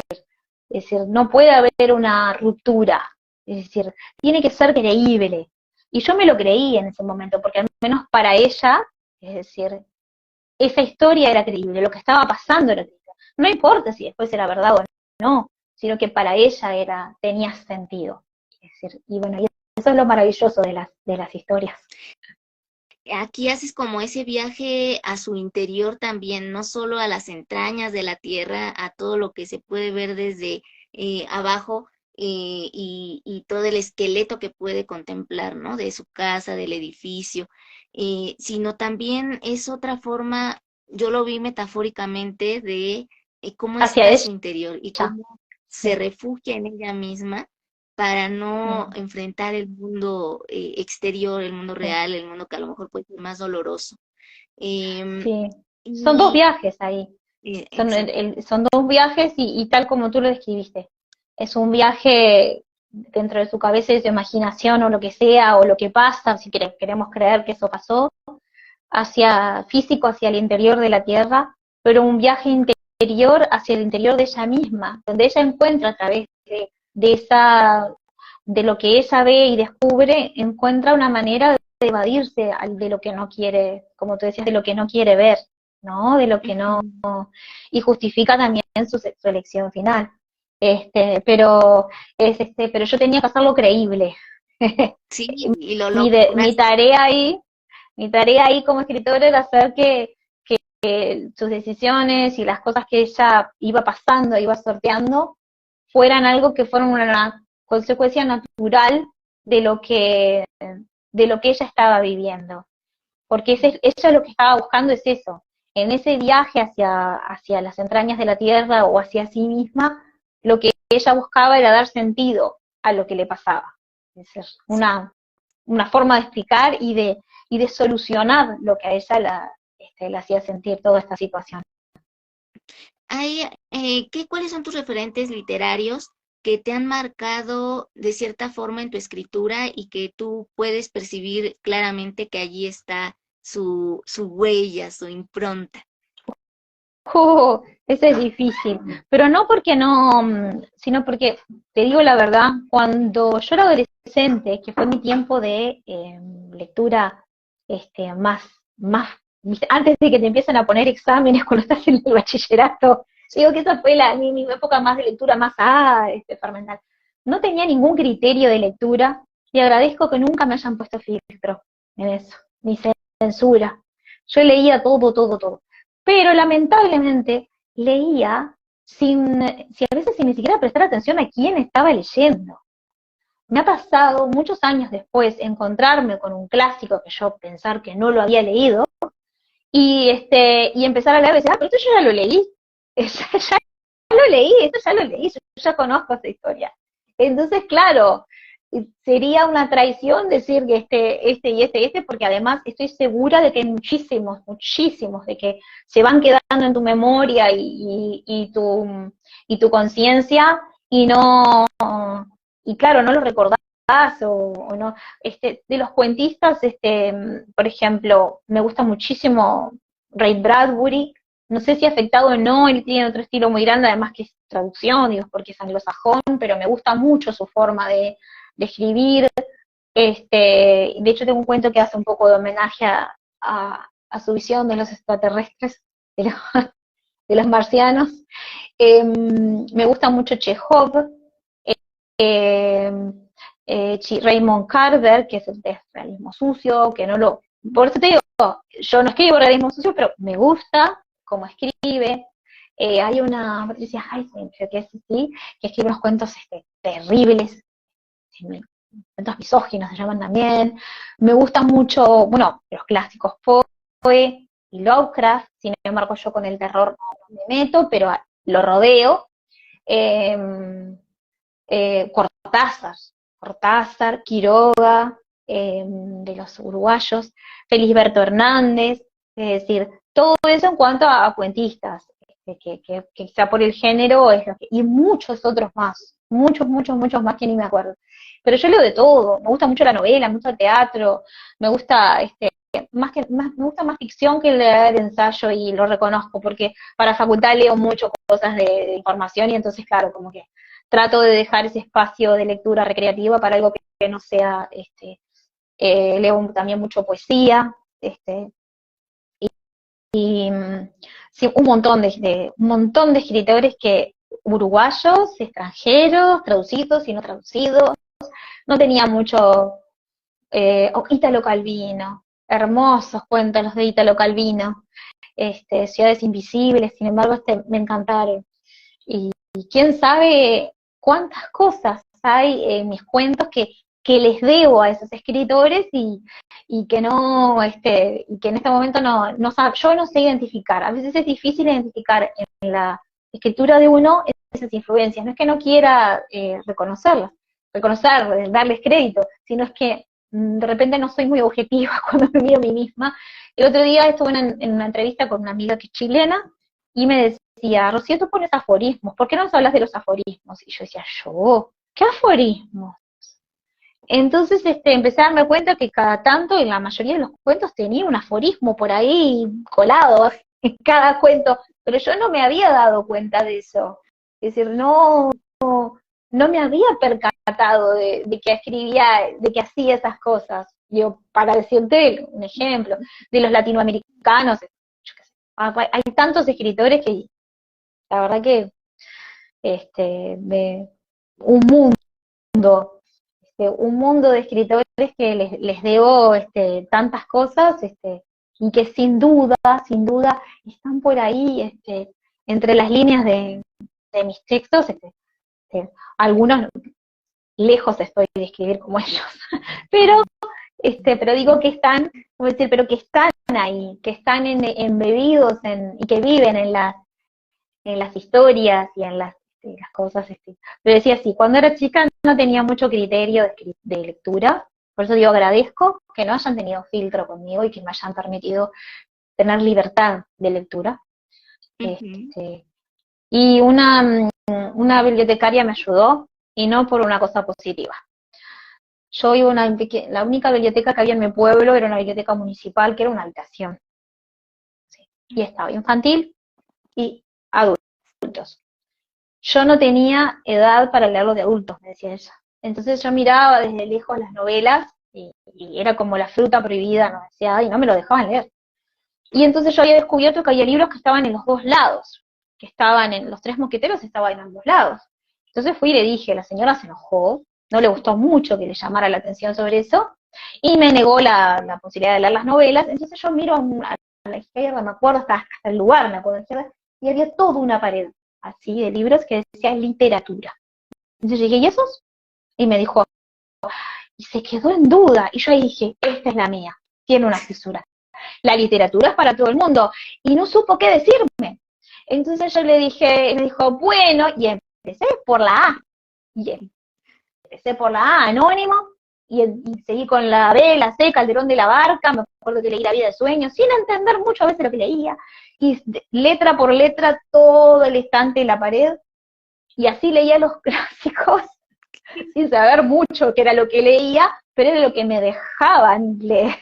decir, no puede haber una ruptura, es decir, tiene que ser creíble. Y yo me lo creí en ese momento, porque al menos para ella, es decir, esa historia era creíble, lo que estaba pasando era creíble. No importa si después era verdad o no, sino que para ella tenía sentido. Es decir, y bueno, y eso es lo maravilloso de las historias. Aquí haces como ese viaje a su interior también, no solo a las entrañas de la tierra, a todo lo que se puede ver desde abajo, y todo el esqueleto que puede contemplar, ¿no? De su casa, del edificio, sino también es otra forma, yo lo vi metafóricamente, de cómo Hacia está su ella, interior y cómo se sí. refugia en ella misma para no Mm, enfrentar el mundo exterior, el mundo sí. real, el mundo que a lo mejor puede ser más doloroso. Em, Sí, son dos y viajes ahí, exacto. son dos viajes y tal como tú lo describiste. Es un viaje dentro de su cabeza y de su imaginación o lo que sea, o lo que pasa, si queremos creer que eso pasó, hacia físico, hacia el interior de la Tierra, pero un viaje interior hacia el interior de ella misma, donde ella encuentra a través de esa, de lo que ella ve y descubre, encuentra una manera de evadirse de lo que no quiere, como tú decías, de lo que no quiere ver, ¿no? De lo que no, Ujú. y justifica también su elección final. Pero pero yo tenía que hacerlo creíble. Sí, y lo Mi lograste. tarea ahí, mi tarea ahí como escritora era hacer que sus decisiones y las cosas que ella iba pasando, iba sorteando, fueran algo que fueran una consecuencia natural de lo que, de lo que ella estaba viviendo. Porque ella lo que estaba buscando es eso. En ese viaje hacia las entrañas de la tierra o hacia sí misma, lo que ella buscaba era dar sentido a lo que le pasaba. Es decir, una forma de explicar y de solucionar lo que a ella la hacía sentir toda esta situación. ¿Cuáles son tus referentes literarios que te han marcado de cierta forma en tu escritura y que tú puedes percibir claramente que allí está su huella, su impronta? Eso es difícil, pero no porque no, sino porque, te digo la verdad, cuando yo era adolescente, que fue mi tiempo de lectura más, ¿viste? Antes de que te empiecen a poner exámenes cuando estás en el bachillerato, digo que esa fue mi época más de lectura, más fermental. No tenía ningún criterio de lectura y agradezco que nunca me hayan puesto filtro en eso, ni censura. Yo leía todo, todo, todo. Pero lamentablemente leía sin a veces sin ni siquiera prestar atención a quién estaba leyendo. Me ha pasado muchos años después encontrarme con un clásico que yo pensar que no lo había leído y empezar a leer y decir, pero esto yo ya lo leí, ya lo leí, esto ya lo leí, yo ya conozco esa historia. Entonces, claro, sería una traición decir que porque además estoy segura de que hay muchísimos, muchísimos, de que se van quedando en tu memoria y tu conciencia y no, y claro, no los recordás o no. De los cuentistas, por ejemplo, me gusta muchísimo Ray Bradbury, no sé si afectado o no, él tiene otro estilo muy grande, además que es traducción, digo, porque es anglosajón, pero me gusta mucho su forma de escribir. De hecho, tengo un cuento que hace un poco de homenaje a su visión de los extraterrestres, de los, de los marcianos. Me gusta mucho Chekhov, eh, Raymond Carver, que es el de realismo sucio, que no lo... Por eso te digo, yo no escribo realismo sucio, pero me gusta cómo escribe. Hay una Patricia Highsmith, creo que es así, que escribe unos cuentos terribles, cuentos misóginos se llaman también. Me gustan mucho, bueno, los clásicos Poe y Lovecraft, sin embargo yo con el terror no me meto, pero lo rodeo. Eh, Cortázar, Quiroga, de los uruguayos, Felisberto Hernández, es decir, todo eso en cuanto a cuentistas, que quizá por el género es y muchos otros más, muchos, muchos, muchos más que ni me acuerdo. Pero yo leo de todo, me gusta mucho la novela, me gusta el teatro, me gusta me gusta más ficción que leer ensayo, y lo reconozco, porque para facultad leo mucho cosas de información, y entonces, claro, como que trato de dejar ese espacio de lectura recreativa para algo que no sea, leo también mucho poesía, y sí, un montón de escritores uruguayos, extranjeros, traducidos y no traducidos. No tenía mucho, Ítalo Calvino, hermosos cuentos los de Ítalo Calvino, Ciudades Invisibles, sin embargo, me encantaron. Y quién sabe cuántas cosas hay en mis cuentos que les debo a esos escritores, y que no, y que en este momento yo no sé identificar. A veces es difícil identificar en la escritura de uno esas influencias. No es que no quiera reconocerlas, darles crédito, sino es que de repente no soy muy objetiva cuando me miro a mí misma. El otro día estuve en una entrevista con una amiga que es chilena, y me decía, Rocío, tú pones aforismos, ¿por qué no nos hablas de los aforismos? Y yo decía, ¿qué aforismos? Entonces empecé a darme cuenta que cada tanto, en la mayoría de los cuentos, tenía un aforismo por ahí colado en cada cuento, pero yo no me había dado cuenta de eso. Es decir, no me había percatado de que escribía, de que hacía esas cosas. Yo, para decirte un ejemplo, de los latinoamericanos, yo qué sé, hay tantos escritores que la verdad que un mundo, un mundo de escritores que les debo tantas cosas, y que sin duda están por ahí, entre las líneas de mis textos, algunos lejos estoy de escribir como ellos, pero digo que están, como decir, pero que están ahí, que están embebidos y que viven en las historias y en las cosas. Pero decía así, cuando era chica no tenía mucho criterio de lectura, por eso digo, agradezco que no hayan tenido filtro conmigo y que me hayan permitido tener libertad de lectura. Y una bibliotecaria me ayudó, y no por una cosa positiva. Yo iba la única biblioteca que había en mi pueblo era una biblioteca municipal, que era una habitación. ¿Sí? Y estaba infantil y adultos. Yo no tenía edad para leerlo de adultos, me decía ella. Entonces yo miraba desde lejos las novelas, y era como la fruta prohibida, no decía, y no me lo dejaban leer. Y entonces yo había descubierto que había libros que estaban en los dos lados, que estaban en Los Tres Mosqueteros, estaban en ambos lados. Entonces fui y le dije, la señora se enojó, no le gustó mucho que le llamara la atención sobre eso, y me negó la posibilidad de leer las novelas. Entonces yo miro a la izquierda, me acuerdo, hasta el lugar, me acuerdo, y había toda una pared así de libros que decía literatura. Entonces yo dije, ¿y esos? Y me dijo, y se quedó en duda, y yo ahí dije, esta es la mía, tiene una fisura. La literatura es para todo el mundo, y no supo qué decirme. Entonces yo le dije, me dijo, bueno, y empecé por la A, y empecé por la A, Anónimo, y seguí con la B, la C, Calderón de la Barca, me acuerdo que leí La Vida de Sueños, sin entender mucho a veces lo que leía, y letra por letra todo el estante de la pared, y así leía los clásicos, sin saber mucho qué era lo que leía, pero era lo que me dejaban leer,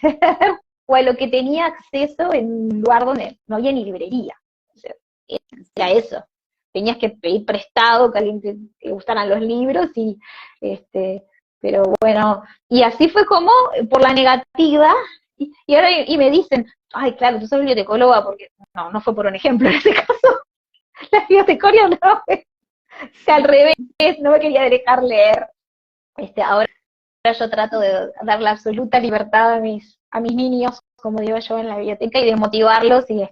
o a lo que tenía acceso en un lugar donde no había ni librería. O sea, era eso. Tenías que pedir prestado que a alguien te gustaran los libros, pero bueno, y así fue como, por la negativa, y ahora me dicen, ay, claro, tú sos bibliotecóloga, porque no fue por un ejemplo en ese caso, la bibliotecaria no, al revés, no me quería dejar leer. Ahora yo trato de dar la absoluta libertad a mis niños, como digo yo, en la biblioteca, y de motivarlos, y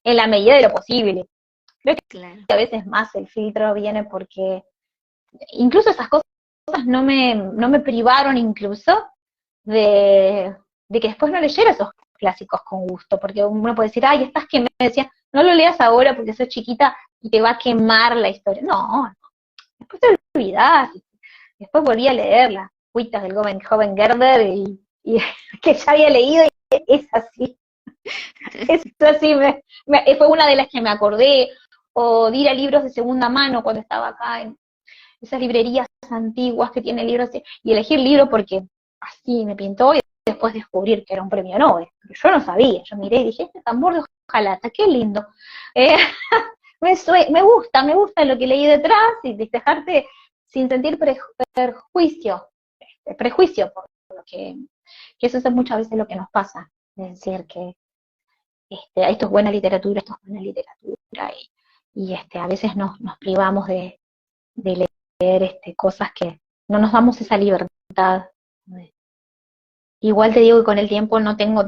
en la medida de lo posible. Creo que a veces más el filtro viene porque incluso esas cosas no me privaron incluso de que después no leyera esos clásicos con gusto, porque uno puede decir, ay, estás que me decía, no lo leas ahora porque sos chiquita y te va a quemar la historia. No, después te olvidás. Después volví a leer las cuitas del joven Gerber, y que ya había leído, y es así. Es así, fue una de las que me acordé, o de ir a libros de segunda mano cuando estaba acá en esas librerías antiguas que tienen libros, y elegir libros porque así me pintó, y después descubrir que era un premio Nobel. Pero yo no sabía, yo miré y dije, este tambor de hojalata, qué lindo. Eh, me gusta lo que leí detrás y dejarte sin sentir prejuicio por lo que eso es muchas veces lo que nos pasa. Es decir, que esto es buena literatura, esto es buena literatura, y a veces nos privamos de leer cosas que no nos damos esa libertad. Igual te digo que con el tiempo no tengo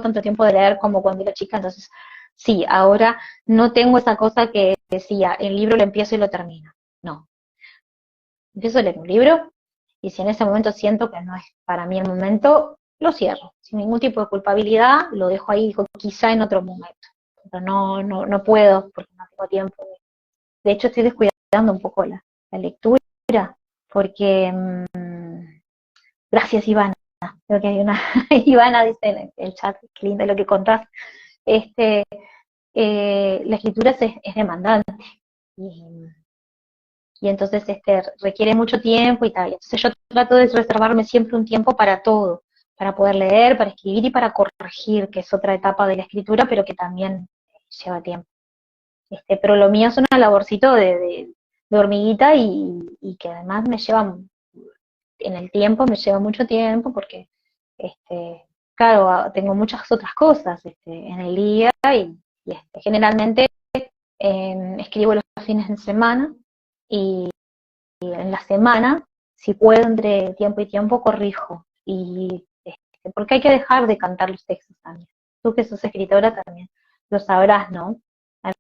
tanto tiempo de leer como cuando era chica, entonces sí, ahora no tengo esa cosa que decía, el libro lo empiezo y lo termino. No, empiezo a leer un libro y si en ese momento siento que no es para mí el momento, lo cierro, sin ningún tipo de culpabilidad, lo dejo ahí quizá en otro momento. Pero no puedo porque no tengo tiempo. De hecho, estoy descuidando un poco la lectura porque, gracias Ivana, creo que hay una, Ivana dice en el chat, qué lindo lo que contás, la escritura es demandante y, y entonces requiere mucho tiempo y tal. Entonces yo trato de reservarme siempre un tiempo para todo, para poder leer, para escribir y para corregir, que es otra etapa de la escritura, pero que también lleva tiempo. Pero lo mío es una laborcito de hormiguita y que además me lleva, en el tiempo, me lleva mucho tiempo porque, claro, tengo muchas otras cosas en el día y generalmente escribo los fines de semana y en la semana, si puedo entre tiempo y tiempo, corrijo. Porque hay que dejar de cantar los textos también. Tú que sos escritora también lo sabrás, ¿no? A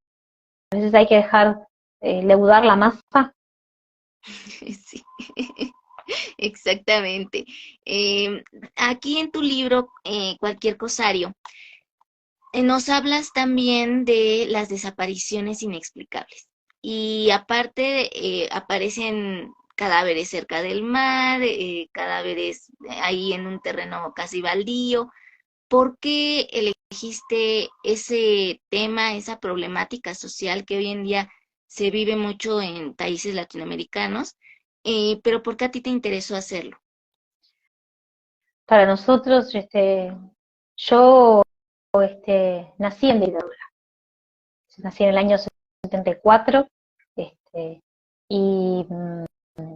veces hay que dejar leudar la masa. Sí, exactamente. Aquí en tu libro, Cualquier Cosario, nos hablas también de las desapariciones inexplicables. Y aparte, aparecen cadáveres cerca del mar, cadáveres ahí en un terreno casi baldío. ¿Por qué elegiste ese tema, esa problemática social que hoy en día se vive mucho en países latinoamericanos? Pero ¿por qué a ti te interesó hacerlo? Para nosotros, yo nací en dictadura. Nací en el año 74, este, y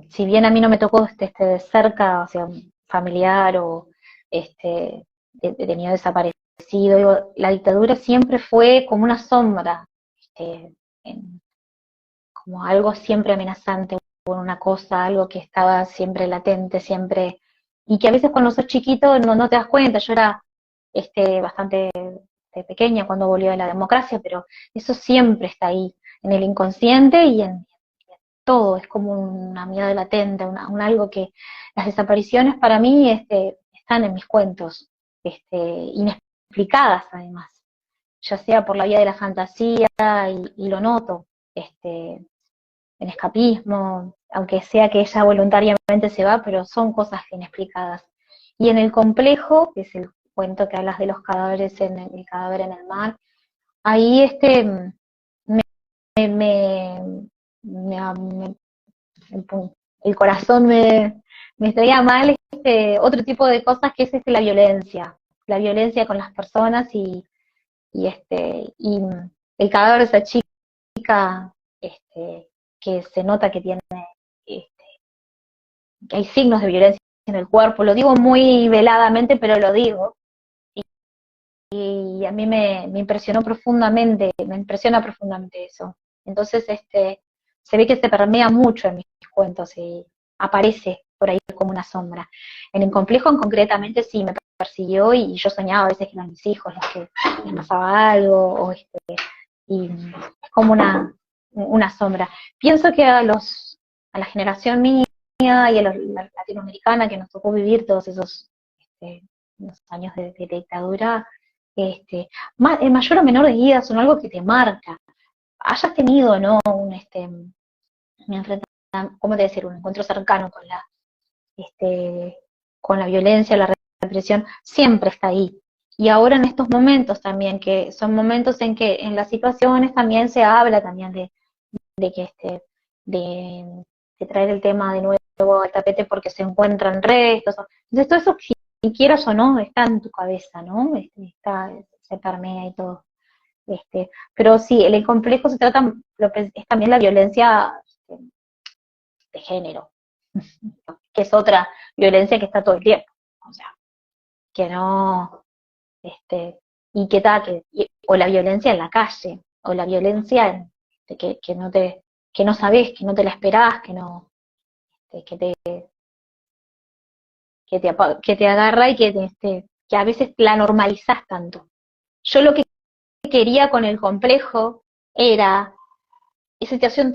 si bien a mí no me tocó de cerca, o sea, un familiar o tenido desaparecido, digo, la dictadura siempre fue como una sombra, este, como algo siempre amenazante, una cosa, algo que estaba siempre latente, siempre, y que a veces cuando sos chiquito no te das cuenta. Yo era bastante pequeña cuando volvió la democracia, pero eso siempre está ahí, en el inconsciente y en todo, es como una mirada latente, algo que las desapariciones para mí están en mis cuentos, inexplicadas además, ya sea por la vía de la fantasía y lo noto, en escapismo, aunque sea que ella voluntariamente se va, pero son cosas inexplicadas. Y en el complejo, que es el cuento que hablas de los cadáveres el cadáver en el mar, ahí me, me, me, el corazón me estaría mal otro tipo de cosas que es la violencia con las personas y el cadáver de esa chica que se nota que tiene, este, que hay signos de violencia en el cuerpo, lo digo muy veladamente, pero lo digo, y a mí me impresionó profundamente, me impresiona profundamente eso. Entonces, se ve que se permea mucho en mis cuentos y aparece por ahí como una sombra. En el complejo, concretamente, sí me persiguió y yo soñaba a veces que eran mis hijos los que les pasaba algo, y es como una sombra. Pienso que a la generación mía y a la latinoamericana que nos tocó vivir todos esos años de dictadura, en mayor o menor medida son algo que te marca. Hayas tenido, ¿no? Un enfrentamiento, ¿cómo te decir? Un encuentro cercano con la violencia, la represión, siempre está ahí. Y ahora en estos momentos también, que son momentos en que en las situaciones también se habla también de que de traer el tema de nuevo al tapete porque se encuentran restos. Entonces todo eso y quieras o no, está en tu cabeza, ¿no? Se permea y todo. Pero sí, el complejo se trata, es también la violencia de género, que es otra violencia que está todo el tiempo, o sea, que no, este, y que tal, o la violencia en la calle, o la violencia que no que no sabes, que no te la esperás, que no, que te, que te agarra y que a veces la normalizás tanto. Yo lo que quería con el complejo era esa situación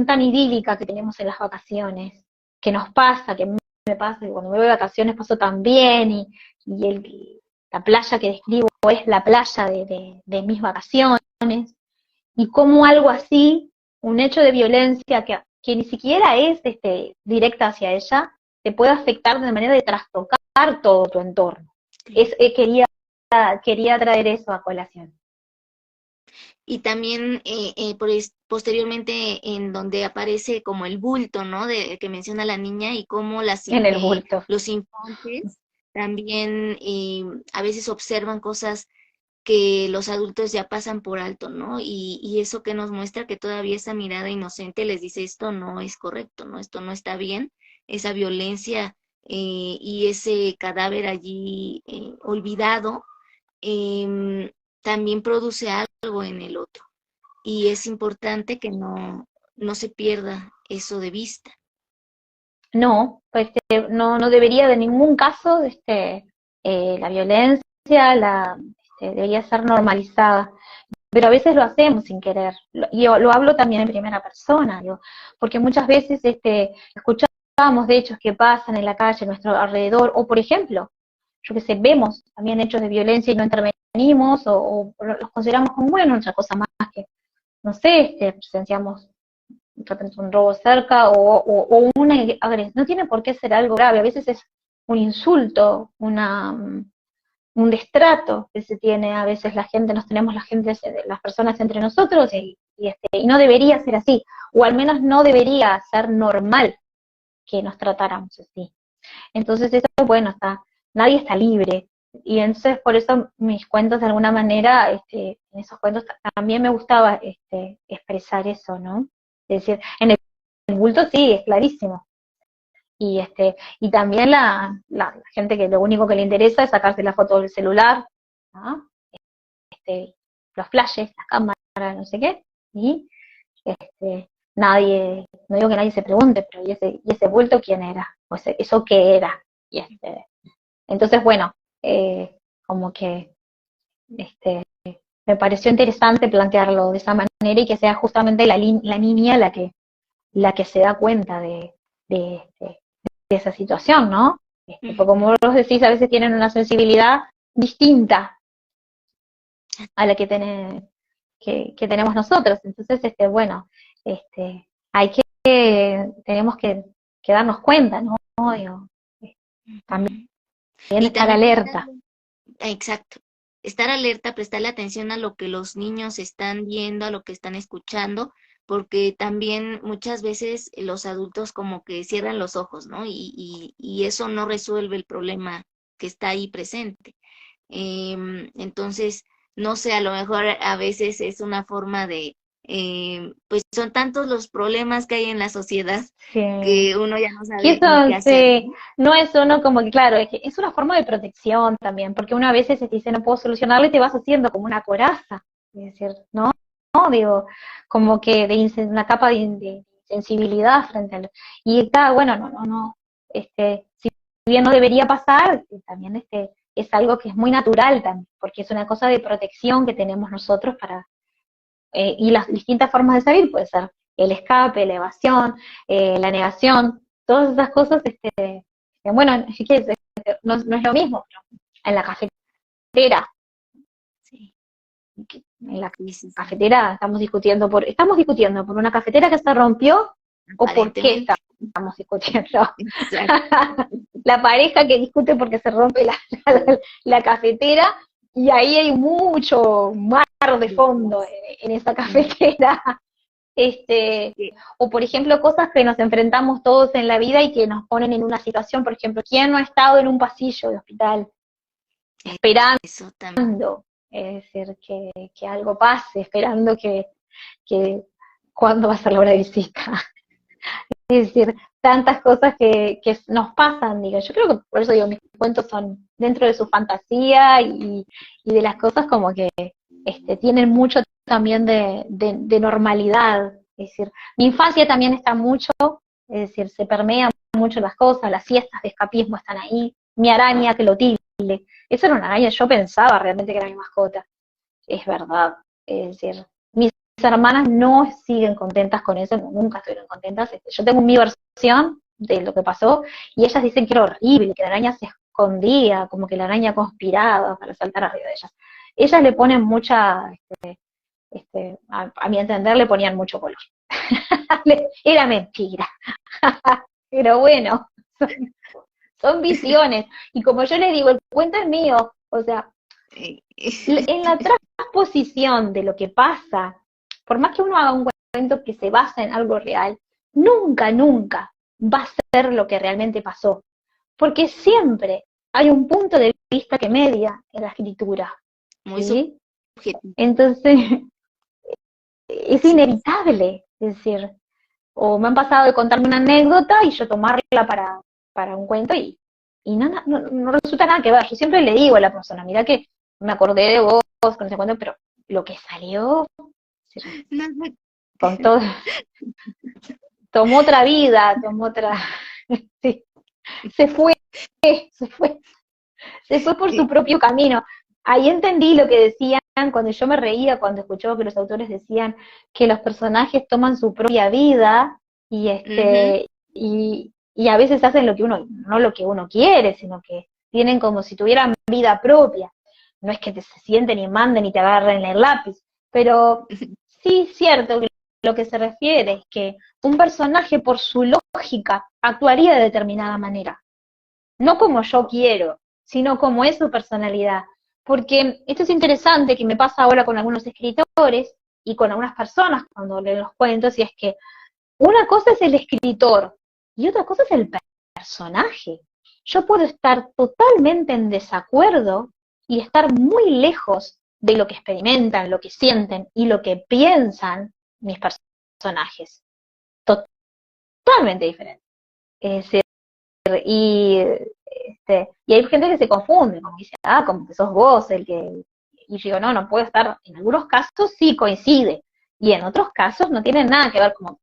tan idílica que tenemos en las vacaciones, que nos pasa, que me pasa, que cuando me voy de vacaciones paso tan bien, la playa que describo es la playa de mis vacaciones, y como algo así, un hecho de violencia que ni siquiera es directa hacia ella, te puede afectar de manera de trastocar todo tu entorno. Quería traer eso a colación. Y también posteriormente en donde aparece como el bulto, ¿no? De que menciona la niña y cómo En el bulto. los infantes también a veces observan cosas que los adultos ya pasan por alto, ¿no? Y eso que nos muestra que todavía esa mirada inocente les dice esto no es correcto, ¿no? Esto no está bien, esa violencia y ese cadáver allí olvidado em, también produce algo en el otro. Y es importante que no se pierda eso de vista. No, no debería de ningún caso la violencia debería ser normalizada, pero a veces lo hacemos sin querer. Y lo hablo también en primera persona, digo, porque muchas veces escuchamos de hechos que pasan en la calle, a nuestro alrededor, o por ejemplo, yo que sé, vemos también hechos de violencia y no intervenimos, o los consideramos como, bueno, otra cosa más que, no sé, presenciamos de repente un robo cerca o una agresión. No tiene por qué ser algo grave, a veces es un insulto, un destrato que se tiene a veces nos tenemos las personas entre nosotros y no debería ser así, o al menos no debería ser normal que nos tratáramos así. Entonces eso, bueno, nadie está libre, y entonces por eso mis cuentos de alguna manera, en esos cuentos también me gustaba expresar eso, ¿no? Es decir, en el bulto sí, es clarísimo. Y también la gente que lo único que le interesa es sacarse la foto del celular, ¿no? Los flashes, las cámaras, no sé qué, y nadie, no digo que nadie se pregunte, pero ¿y ese bulto quién era? O sea, ¿eso qué era? Y entonces, bueno, como que me pareció interesante plantearlo de esa manera y que sea justamente la niña la que se da cuenta de esa situación, ¿no? Porque como vos decís, a veces tienen una sensibilidad distinta a la que tenemos nosotros. Entonces, bueno, hay tenemos que darnos cuenta, ¿no? Digo, también Y estar también alerta. exacto, estar alerta, prestarle atención a lo que los niños están viendo, a lo que están escuchando, porque también muchas veces los adultos como que cierran los ojos, ¿no? Y eso no resuelve el problema que está ahí presente. Entonces, no sé, a lo mejor a veces es una forma de, pues son tantos los problemas que hay en la sociedad Sí. que uno ya no Que sabe eso ni qué hacer, ¿no? no es uno como que, claro, es una forma de protección también, porque uno a veces te dice no puedo solucionarlo y te vas haciendo como una coraza, es decir, no, digo, como que una capa de sensibilidad frente al. Y está, bueno, no, si bien no debería pasar, también es algo que es muy natural también, porque es una cosa de protección que tenemos nosotros y las distintas formas de salir, puede ser el escape, la evasión, la negación, todas esas cosas, bueno, es que no es lo mismo, pero en la cafetera, Sí, en la sí, sí, sí. cafetera estamos discutiendo por una cafetera que se rompió o por qué Aparentemente. estamos discutiendo. Exacto. La pareja que discute porque se rompe la cafetera y ahí hay mucho mar de fondo en esa cafetera. Este, o por ejemplo, cosas que nos enfrentamos todos en la vida y que nos ponen en una situación, por ejemplo, ¿quién no ha estado en un pasillo de hospital esperando? Eso también. Es decir, que algo pase, esperando que cuándo va a ser la hora de visita. Es decir, tantas cosas que nos pasan, digo. Yo creo que por eso digo, mis cuentos son dentro de su fantasía y de las cosas como que tienen mucho también de normalidad. Es decir, mi infancia también está mucho, es decir, se permean mucho las cosas, las siestas de escapismo están ahí, mi araña que lo tilde. Eso era una araña, yo pensaba realmente que era mi mascota. Es verdad. Es decir, mis hermanas no siguen contentas con eso, nunca estuvieron contentas. Yo tengo mi versión de lo que pasó y ellas dicen que era horrible, que la araña se escondía, como que la araña conspiraba para saltar arriba de ellas. Ellas le ponen mucha, a mi entender, le ponían mucho color. Era mentira. Pero bueno, son visiones. Y como yo les digo, el cuento es mío. O sea, en la transposición de lo que pasa, por más que uno haga un cuento que se basa en algo real, nunca, nunca va a ser lo que realmente pasó. Porque siempre hay un punto de vista que media en la escritura. Muy ¿Sí? subjetivo. Entonces, es Sí. inevitable. Es decir, o me han pasado de contarme una anécdota y yo tomarla para un cuento y no resulta nada que ver. Yo siempre le digo a la persona, mira que me acordé de vos con ese cuento, pero lo que salió, No, no. con todo, tomó otra vida, tomó otra, sí, se fue, se fue, se fue por su propio camino. Ahí entendí lo que decían cuando yo me reía, cuando escuchaba que los autores decían que los personajes toman su propia vida y Ujú. y a veces hacen lo que uno, no lo que uno quiere, sino que tienen como si tuvieran vida propia. No es que se sienten y manden y te agarren el lápiz, pero sí es cierto que lo que se refiere es que un personaje por su lógica actuaría de determinada manera, no como yo quiero, sino como es su personalidad. Porque esto es interesante que me pasa ahora con algunos escritores y con algunas personas cuando leen los cuentos, y es que una cosa es el escritor y otra cosa es el personaje. Yo puedo estar totalmente en desacuerdo y estar muy lejos de lo que experimentan, lo que sienten y lo que piensan mis personajes. Totalmente diferente. Es decir, y hay gente que se confunde, como dice, como que sos vos el que... Y yo digo, no puedo estar, en algunos casos sí coincide, y en otros casos no tiene nada que ver, como,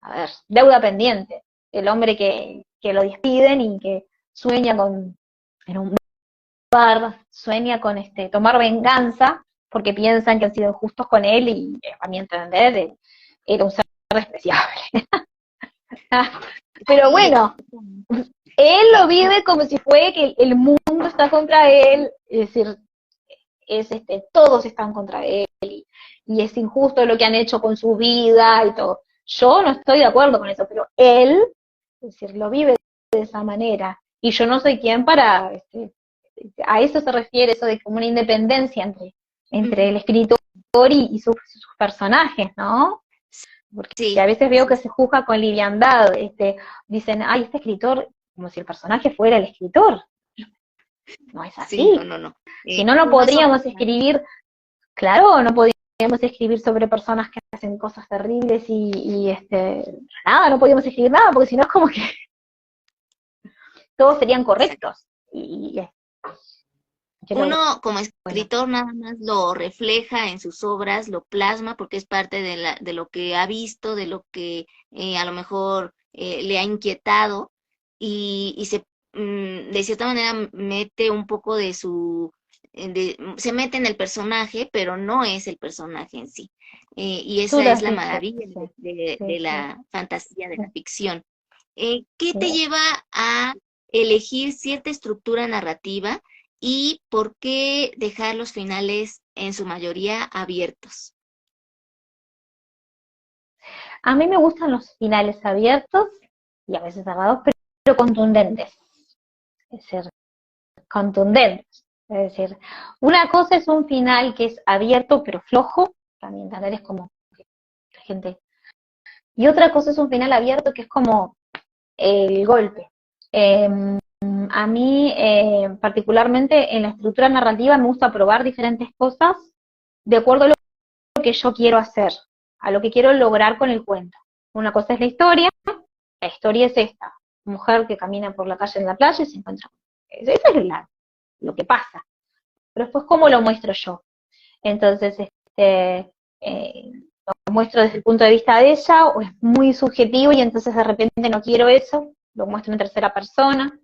a ver, deuda pendiente, el hombre que lo despiden y que sueña con, en un bar, sueña con tomar venganza, porque piensan que han sido injustos con él, y a mi entender, era un ser despreciable. Pero Sí, bueno, exactamente. él lo vive como si fuera que el mundo está contra él, es decir, todos están contra él y es injusto lo que han hecho con su vida y todo. Yo no estoy de acuerdo con eso, pero él, es decir, lo vive de esa manera y yo no soy quien para, a eso se refiere, eso de como una independencia entre Ujú. el escritor y sus personajes, ¿no? Porque a Sí, veces veo sí, que se juzga con liviandad, dicen, ay, este escritor, como si el personaje fuera el escritor. No es sí, no, así. no, no. Si no, no Uno solo. podríamos escribir, claro, no podríamos escribir sobre personas que hacen cosas terribles nada, no podríamos escribir nada, porque si no es como que todos serían Exacto. correctos. Y creo, Uno como bueno, escritor nada más lo refleja en sus obras, lo plasma porque es parte de lo que ha visto, de lo que a lo mejor le ha inquietado y de cierta manera mete un poco de se mete en el personaje, pero no es el personaje en sí. Y tú esa lo es has la dicho, maravilla sí, sí, de sí, la fantasía, de sí, la ficción. ¿Qué sí. te lleva a elegir cierta estructura narrativa? ¿Y por qué dejar los finales en su mayoría abiertos? A mí me gustan los finales abiertos y a veces cerrados, pero contundentes. Es decir, contundentes. Es decir, una cosa es un final que es abierto pero flojo, también entender es como que la gente Y otra cosa es un final abierto que es como el golpe. Eh, a mí, particularmente en la estructura narrativa, me gusta probar diferentes cosas de acuerdo a lo que yo quiero hacer, a lo que quiero lograr con el cuento. Una cosa es la historia es esta, mujer que camina por la calle en la playa y se encuentra. Eso es lo que pasa. Pero después, ¿cómo lo muestro yo? Entonces, lo muestro desde el punto de vista de ella, o es muy subjetivo y entonces de repente no quiero eso, lo muestro en tercera persona.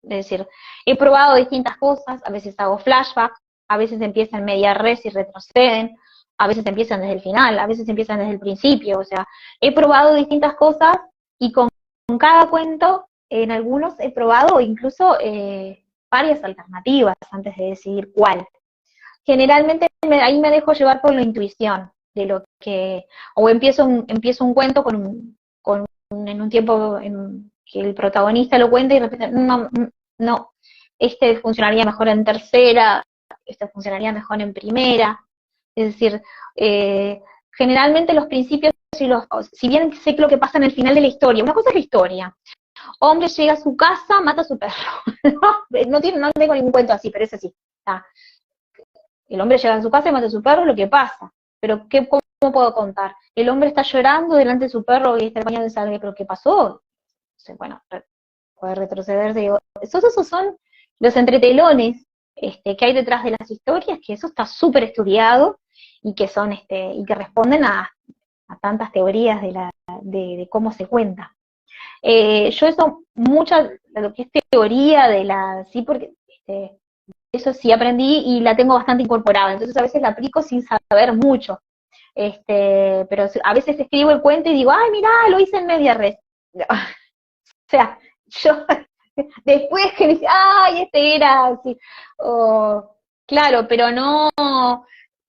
Es decir, he probado distintas cosas, a veces hago flashback, a veces empiezan media res y retroceden, a veces empiezan desde el final, a veces empiezan desde el principio, o sea, he probado distintas cosas y con cada cuento, en algunos he probado incluso varias alternativas antes de decidir cuál. Generalmente ahí me dejo llevar por la intuición de lo que, o empiezo un cuento en un tiempo en que el protagonista lo cuenta y de repente, no, este funcionaría mejor en tercera, este funcionaría mejor en primera, es decir, generalmente los principios, si bien sé lo que pasa en el final de la historia, una cosa es la historia, hombre llega a su casa, mata a su perro, no tengo ningún cuento así, pero es así, ¿tá? El hombre llega a su casa y mata a su perro, lo que pasa. Pero ¿cómo puedo contar? El hombre está llorando delante de su perro y está bañado de sangre, pero ¿qué pasó? Bueno, puede retrocederse. Digo, esos son los entretelones que hay detrás de las historias, que eso está súper estudiado y que son y que responden a tantas teorías de cómo se cuenta. Yo eso, mucha, lo que es teoría sí, porque eso sí aprendí y la tengo bastante incorporada, entonces a veces la aplico sin saber mucho, pero a veces escribo el cuento y digo, ay, mirá, lo hice en media red. O sea, yo después que dice, ay, este era así, claro, pero no,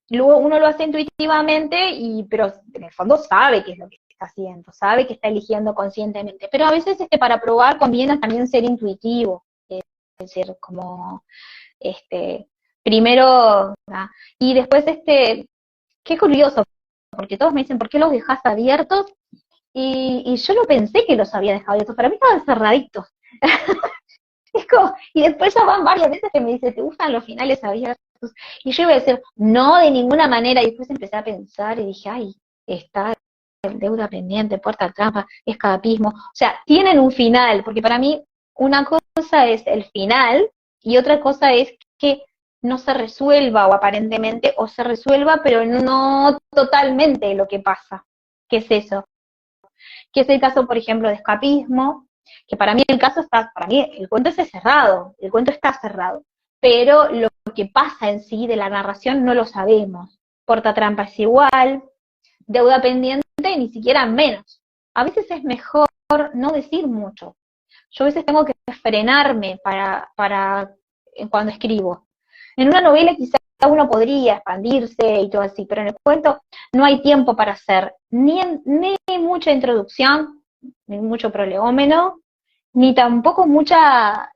luego uno lo hace intuitivamente, pero en el fondo sabe qué es lo que está haciendo, sabe que está eligiendo conscientemente, pero a veces para probar conviene también ser intuitivo, es decir, como primero, y después qué curioso, porque todos me dicen, ¿por qué los dejas abiertos? Y yo no pensé que los había dejado abiertos, para mí estaban cerraditos. Es como, y después ya van varias veces que me dice, ¿te gustan los finales abiertos? Y yo iba a decir, no, de ninguna manera, y después empecé a pensar y dije, ay, está el deuda pendiente, puerta trampa, escapismo, o sea, tienen un final, porque para mí una cosa es el final y otra cosa es que no se resuelva o aparentemente, o se resuelva, pero no totalmente lo que pasa. ¿Qué es eso? Que es el caso, por ejemplo, de escapismo, que para mí para mí el cuento es cerrado, el cuento está cerrado, pero lo que pasa en sí de la narración no lo sabemos. Portatrampa es igual, deuda pendiente ni siquiera menos. A veces es mejor no decir mucho. Yo a veces tengo que frenarme para cuando escribo. En una novela quizá uno podría expandirse y todo así, pero en el cuento no hay tiempo para hacer ni mucha introducción, ni mucho prolegómeno, ni tampoco mucha,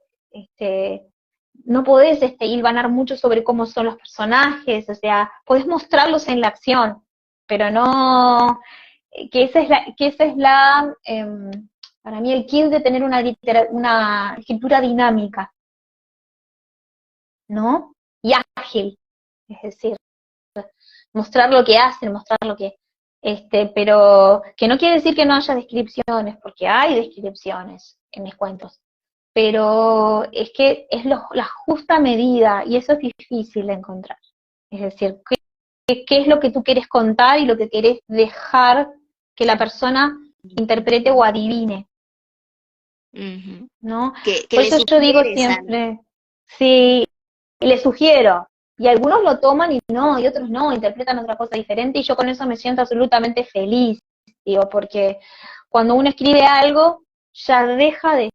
no podés hilvanar mucho sobre cómo son los personajes, o sea, podés mostrarlos en la acción, pero no, que esa es para mí el kit de tener una escritura dinámica, ¿no? Y ágil, es decir, mostrar lo que hacen, mostrar lo que, pero que no quiere decir que no haya descripciones, porque hay descripciones en mis cuentos, pero es que es la justa medida y eso es difícil de encontrar. Es decir, qué es lo que tú quieres contar y lo que quieres dejar que la persona interprete o adivine, ¿no? Que Por le eso yo digo sugieres algo. siempre, sí, le sugiero, y algunos lo toman y no, y otros no, interpretan otra cosa diferente, y yo con eso me siento absolutamente feliz, digo, porque cuando uno escribe algo, ya deja de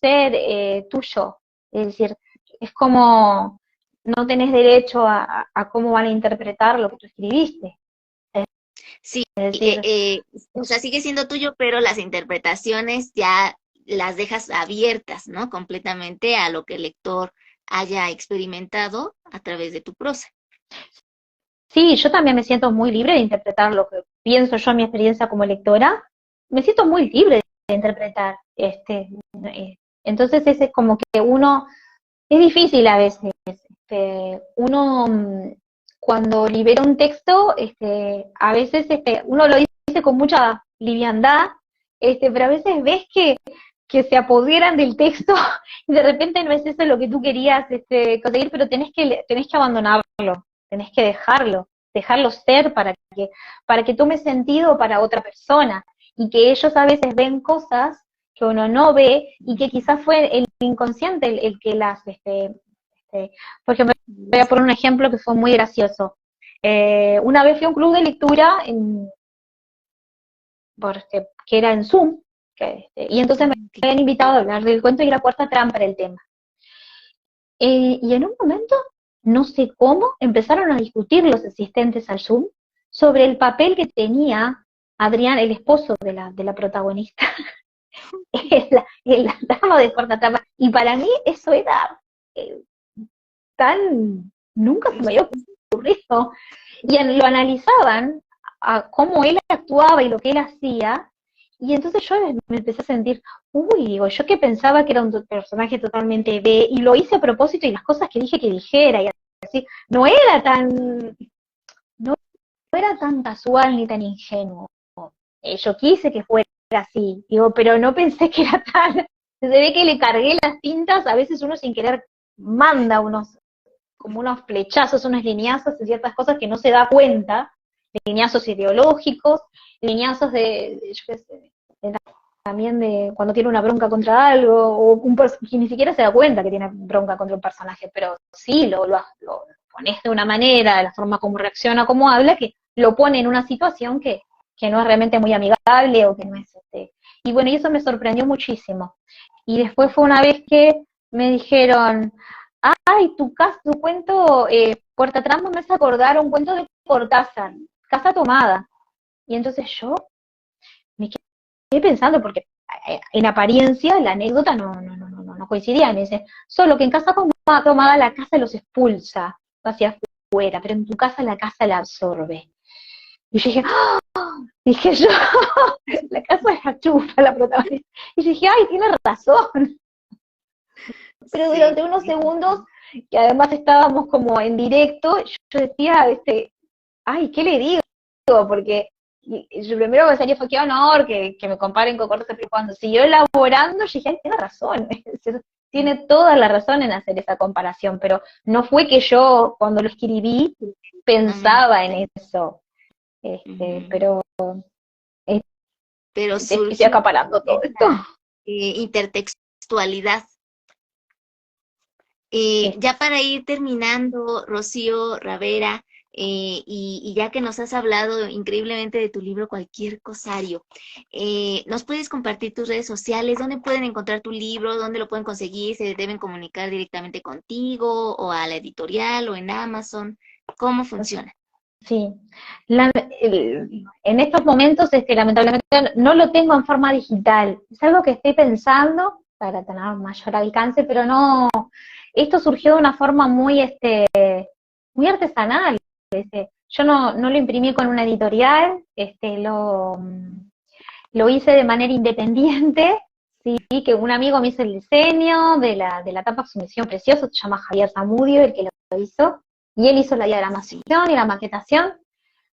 ser tuyo, es decir, es como no tenés derecho a cómo van a interpretar lo que tú escribiste, Sí, es decir, o sea, sigue siendo tuyo, pero las interpretaciones ya las dejas abiertas, ¿no? Completamente a lo que el lector haya experimentado a través de tu prosa. sí, yo también me siento muy libre de interpretar lo que pienso yo en mi experiencia como lectora, me siento muy libre de interpretar. Entonces es como que uno, es difícil a veces, uno cuando libera un texto, a veces uno lo dice con mucha liviandad, pero a veces ves que se apoderan del texto y de repente no es eso lo que tú querías conseguir, pero tenés que abandonarlo, tenés que dejarlo ser para que tome sentido para otra persona, y que ellos a veces ven cosas que uno no ve y que quizás fue el inconsciente el que las, por ejemplo, voy a poner un ejemplo que fue muy gracioso. Una vez fui a un club de lectura que era en Zoom, y entonces me habían invitado a hablar del cuento y era Cuarta Trampa el tema. Y en un momento, no sé cómo, empezaron a discutir los asistentes al Zoom sobre el papel que tenía Adrián, el esposo de la protagonista, en la trama de Cuarta Trampa. Y para mí eso era nunca se me había ocurrido. Y lo analizaban a cómo él actuaba y lo que él hacía, y entonces yo me empecé a sentir, uy, digo, yo que pensaba que era un personaje totalmente B, y lo hice a propósito, y las cosas que dije que dijera, y así, no era tan, no era tan casual ni tan ingenuo. Yo quise que fuera así, digo, pero no pensé que era tan, se ve que le cargué las tintas, a veces uno sin querer manda como unos flechazos, unos lineazos y ciertas cosas que no se da cuenta, lineazos ideológicos, lineazos yo qué sé, también de cuando tiene una bronca contra algo, o que ni siquiera se da cuenta que tiene bronca contra un personaje, pero sí lo pones de una manera, de la forma como reacciona, como habla, que lo pone en una situación que no es realmente muy amigable, o que no es y bueno, y eso me sorprendió muchísimo. Y después fue una vez que me dijeron, ay, tu cuento, Puerta Trampa, me hace acordar un cuento de Cortázar, Casa Tomada. Y entonces yo me quedé pensando, porque en apariencia la anécdota no coincidía. Me dice, solo que en Casa Tomada la casa los expulsa hacia afuera, pero en tu casa la casa la absorbe. Y yo dije, ¡ah! Dije yo, la casa la chupa la protagonista. Y yo dije, ay, tiene razón. Pero durante unos segundos, que además estábamos como en directo, yo decía, ay, ¿qué le digo? Porque yo primero me salía, fue qué honor que me comparen con Cortázar, pero cuando siguió elaborando, yo dije, ay, tiene razón, tiene toda la razón en hacer esa comparación, pero no fue que yo, cuando lo escribí, pensaba en eso, pero estoy acaparando todo esto. Intertextualidad. Ya para ir terminando, Rocío Ravera, y ya que nos has hablado increíblemente de tu libro Cualquier Cosario, ¿nos puedes compartir tus redes sociales? ¿Dónde pueden encontrar tu libro? ¿Dónde lo pueden conseguir? ¿Se deben comunicar directamente contigo o a la editorial o en Amazon? ¿Cómo funciona? Sí, en estos momentos lamentablemente no lo tengo en forma digital, es algo que estoy pensando para tener mayor alcance, pero no, esto surgió de una forma muy muy artesanal. Yo no lo imprimí con una editorial, lo hice de manera independiente, sí, que un amigo me hizo el diseño de la tapa, su misión precioso, se llama Javier Zamudio, el que lo hizo, y él hizo la diagramación y la maquetación.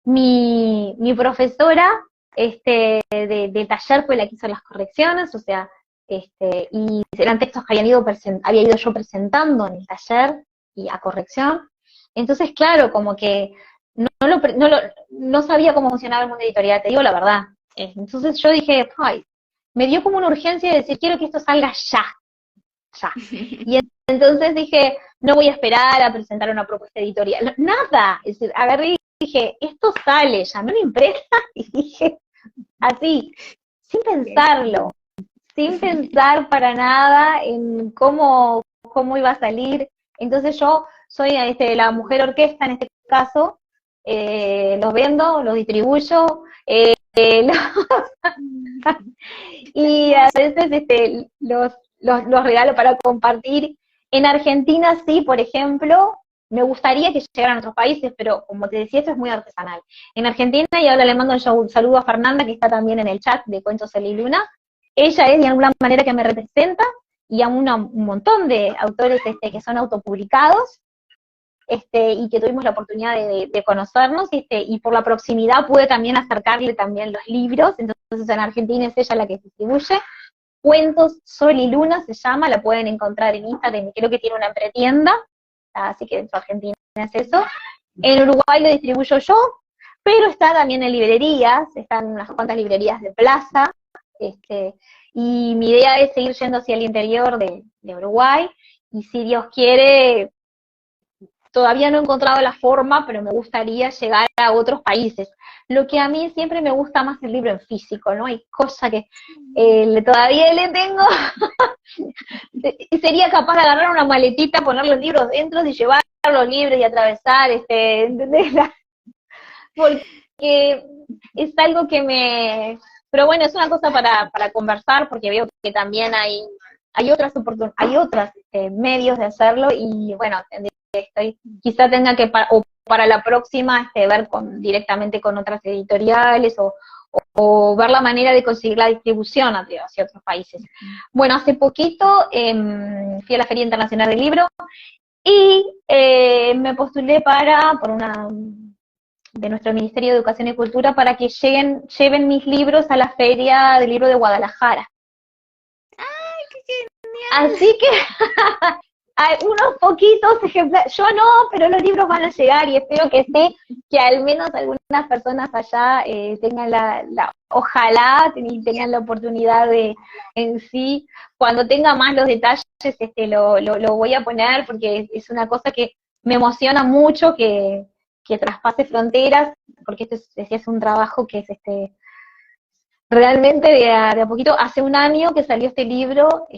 Mi profesora de taller fue la que hizo las correcciones, o sea, y eran textos que había ido yo presentando en el taller y a corrección. Entonces, claro, como que no sabía cómo funcionaba el mundo editorial, te digo la verdad. Entonces yo dije, ay, me dio como una urgencia de decir, quiero que esto salga ya. Y entonces dije, no voy a esperar a presentar una propuesta editorial, nada, es decir, agarré y dije, esto sale, llamé a una empresa y dije, así, sin pensarlo, sin pensar para nada en cómo iba a salir. Entonces yo soy la mujer orquesta en este caso, los vendo, los distribuyo, y a veces los regalo para compartir. En Argentina sí, por ejemplo, me gustaría que llegaran a otros países, pero como te decía, esto es muy artesanal. En Argentina, y ahora le mando un saludo a Fernanda, que está también en el chat de Cuentos Sol y Luna, ella es de alguna manera que me representa, y a un montón de autores que son autopublicados, y que tuvimos la oportunidad de conocernos, y por la proximidad pude también acercarle también los libros. Entonces en Argentina es ella la que distribuye. Cuentos Sol y Luna se llama, la pueden encontrar en Instagram, creo que tiene una pretienda, así que dentro de Argentina es eso. En Uruguay lo distribuyo yo, pero está también en librerías, están unas cuantas librerías de plaza, y mi idea es seguir yendo hacia el interior de Uruguay, y si Dios quiere, todavía no he encontrado la forma, pero me gustaría llegar a otros países. Lo que a mí siempre me gusta más el libro en físico, ¿no? Hay cosas que todavía le tengo, sería capaz de agarrar una maletita, poner los libros dentro y llevar los libros y atravesar, ¿entendés? Porque es algo que pero bueno, es una cosa para conversar, porque veo que también hay otras medios de hacerlo, y bueno, quizá tenga que, o para la próxima, ver directamente con otras editoriales, o ver la manera de conseguir la distribución hacia otros países. Bueno, hace poquito fui a la Feria Internacional del Libro, y me postulé por una de nuestro Ministerio de Educación y Cultura para que lleven mis libros a la Feria del Libro de Guadalajara. ¡Ay, qué genial! Así que hay unos poquitos ejemplares, yo no, pero los libros van a llegar, y espero que sí, que al menos algunas personas allá tengan ojalá tengan la oportunidad en sí, cuando tenga más los detalles, lo voy a poner, porque es una cosa que me emociona mucho, que traspase fronteras, porque este es un trabajo que es realmente de a poquito. Hace un año que salió este libro,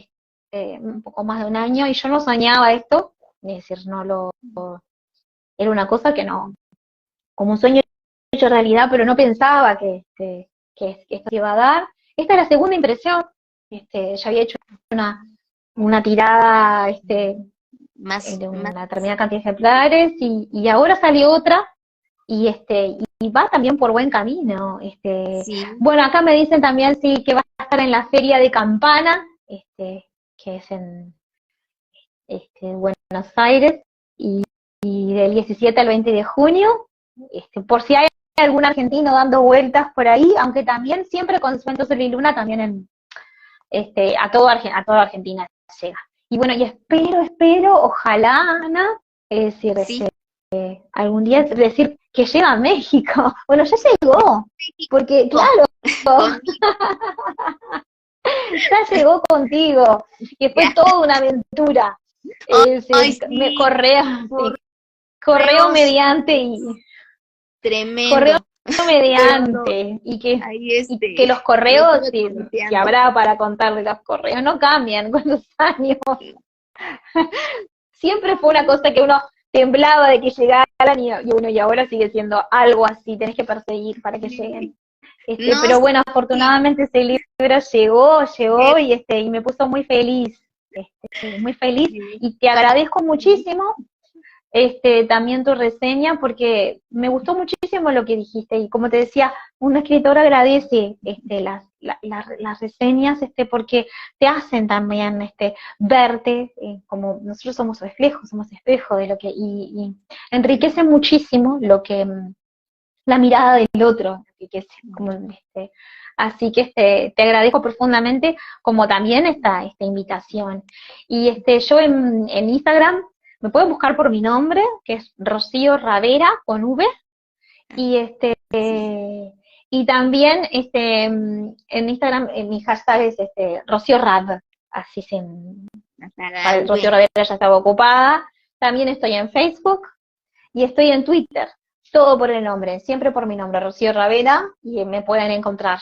un poco más de un año, y yo no soñaba esto, es decir, era una cosa que no, como un sueño hecho realidad, pero no pensaba que esto se iba a dar. Esta es la segunda impresión, ya había hecho una tirada, de una determinada cantidad de ejemplares, y ahora salió otra, y va también por buen camino. Sí. Bueno, acá me dicen también sí que va a estar en la Feria de Campana, que es en Buenos Aires, y del 17 al 20 de junio, por si hay algún argentino dando vueltas por ahí, aunque también siempre con Cuentos Sol y Luna también a toda Argentina llega. Y bueno, y espero, ojalá, Ana, es decir, Sí. algún día decir que llega a México. Bueno, ya llegó, porque claro, ya llegó contigo, que fue toda una aventura. Ay, sí, Correo mediante, tremendo. y Ahí que los correos, lo si habrá para contarle, los correos no cambian con los años. Siempre fue una cosa que uno temblaba de que llegaran, y ahora sigue siendo algo así, tenés que perseguir para que lleguen. No, pero bueno, afortunadamente ese libro llegó, y me puso muy feliz, muy feliz, y te agradezco muchísimo también tu reseña, porque me gustó muchísimo lo que dijiste, y como te decía, un escritor agradece las reseñas, porque te hacen también verte, como nosotros somos espejo de lo que, y enriquece muchísimo lo que la mirada del otro, enriquece, como, así que te agradezco profundamente, como también esta invitación. Y yo en Instagram me pueden buscar por mi nombre, que es Rocío Ravera, con V, y también en Instagram mi hashtag es Rocío Rav, así Rocío Ravera ya estaba ocupada. También estoy en Facebook y estoy en Twitter, todo por el nombre, siempre por mi nombre, Rocío Ravera, y me pueden encontrar.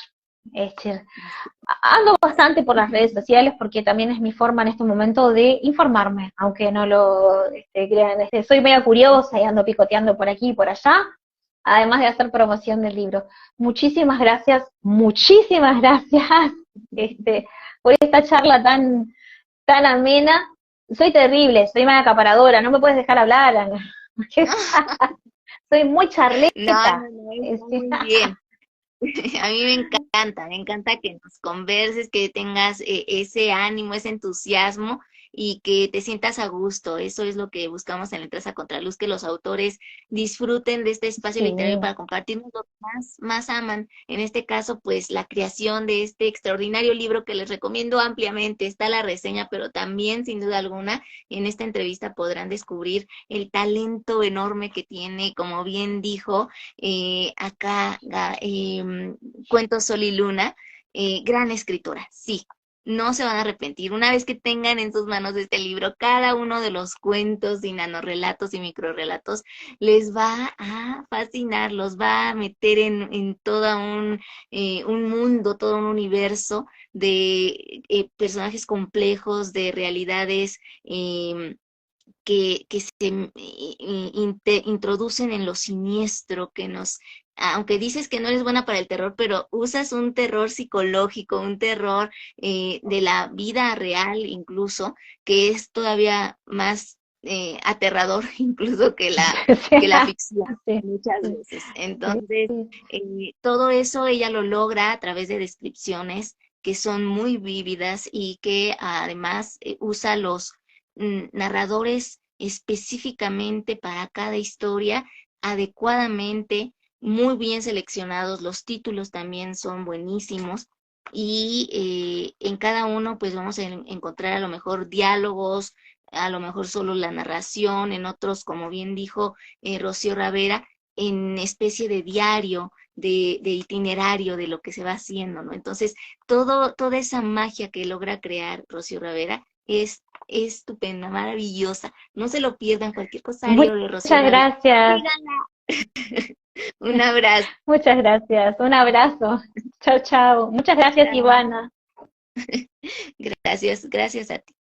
Ando bastante por las redes sociales, porque también es mi forma en este momento de informarme, aunque no lo crean. Soy media curiosa y ando picoteando por aquí y por allá, además de hacer promoción del libro. Muchísimas gracias por esta charla tan amena. Soy terrible, soy media acaparadora, no me puedes dejar hablar, Ana. Soy muy No, charleta. no, no, está Este, muy bien. A mí me encanta que nos converses, que tengas ese ánimo, ese entusiasmo y que te sientas a gusto. Eso es lo que buscamos en Letras a Contraluz, que los autores disfruten de este espacio Sí, literario para compartirnos lo que más aman. En este caso, pues la creación de este extraordinario libro que les recomiendo ampliamente. Está la reseña, pero también, sin duda alguna, en esta entrevista podrán descubrir el talento enorme que tiene, como bien dijo acá, Cuentos Sol y Luna, gran escritora, sí. No se van a arrepentir. Una vez que tengan en sus manos este libro, cada uno de los cuentos y nanorrelatos y microrrelatos les va a fascinar, los va a meter en todo un mundo, todo un universo de personajes complejos, de realidades que se introducen en lo siniestro, que nos, aunque dices que no eres buena para el terror, pero usas un terror psicológico, un terror de la vida real incluso, que es todavía más aterrador incluso que la ficción sí, muchas sí, veces. sí, Entonces, sí. todo eso ella lo logra a través de descripciones que son muy vívidas y que además usa los narradores específicamente para cada historia, adecuadamente, muy bien seleccionados, los títulos también son buenísimos y en cada uno pues vamos a encontrar a lo mejor diálogos, a lo mejor solo la narración, en otros, como bien dijo Rocío Ravera, en especie de diario, de itinerario de lo que se va haciendo, ¿no? Entonces, toda esa magia que logra crear Rocío Ravera es estupenda, maravillosa. No se lo pierdan, cualquier cosa de Rocío Muchas Ravera. gracias, Síganla. Un abrazo. muchas gracias. Un abrazo. Chao, chao. Muchas gracias, Chao. Ivana. Gracias, gracias a ti.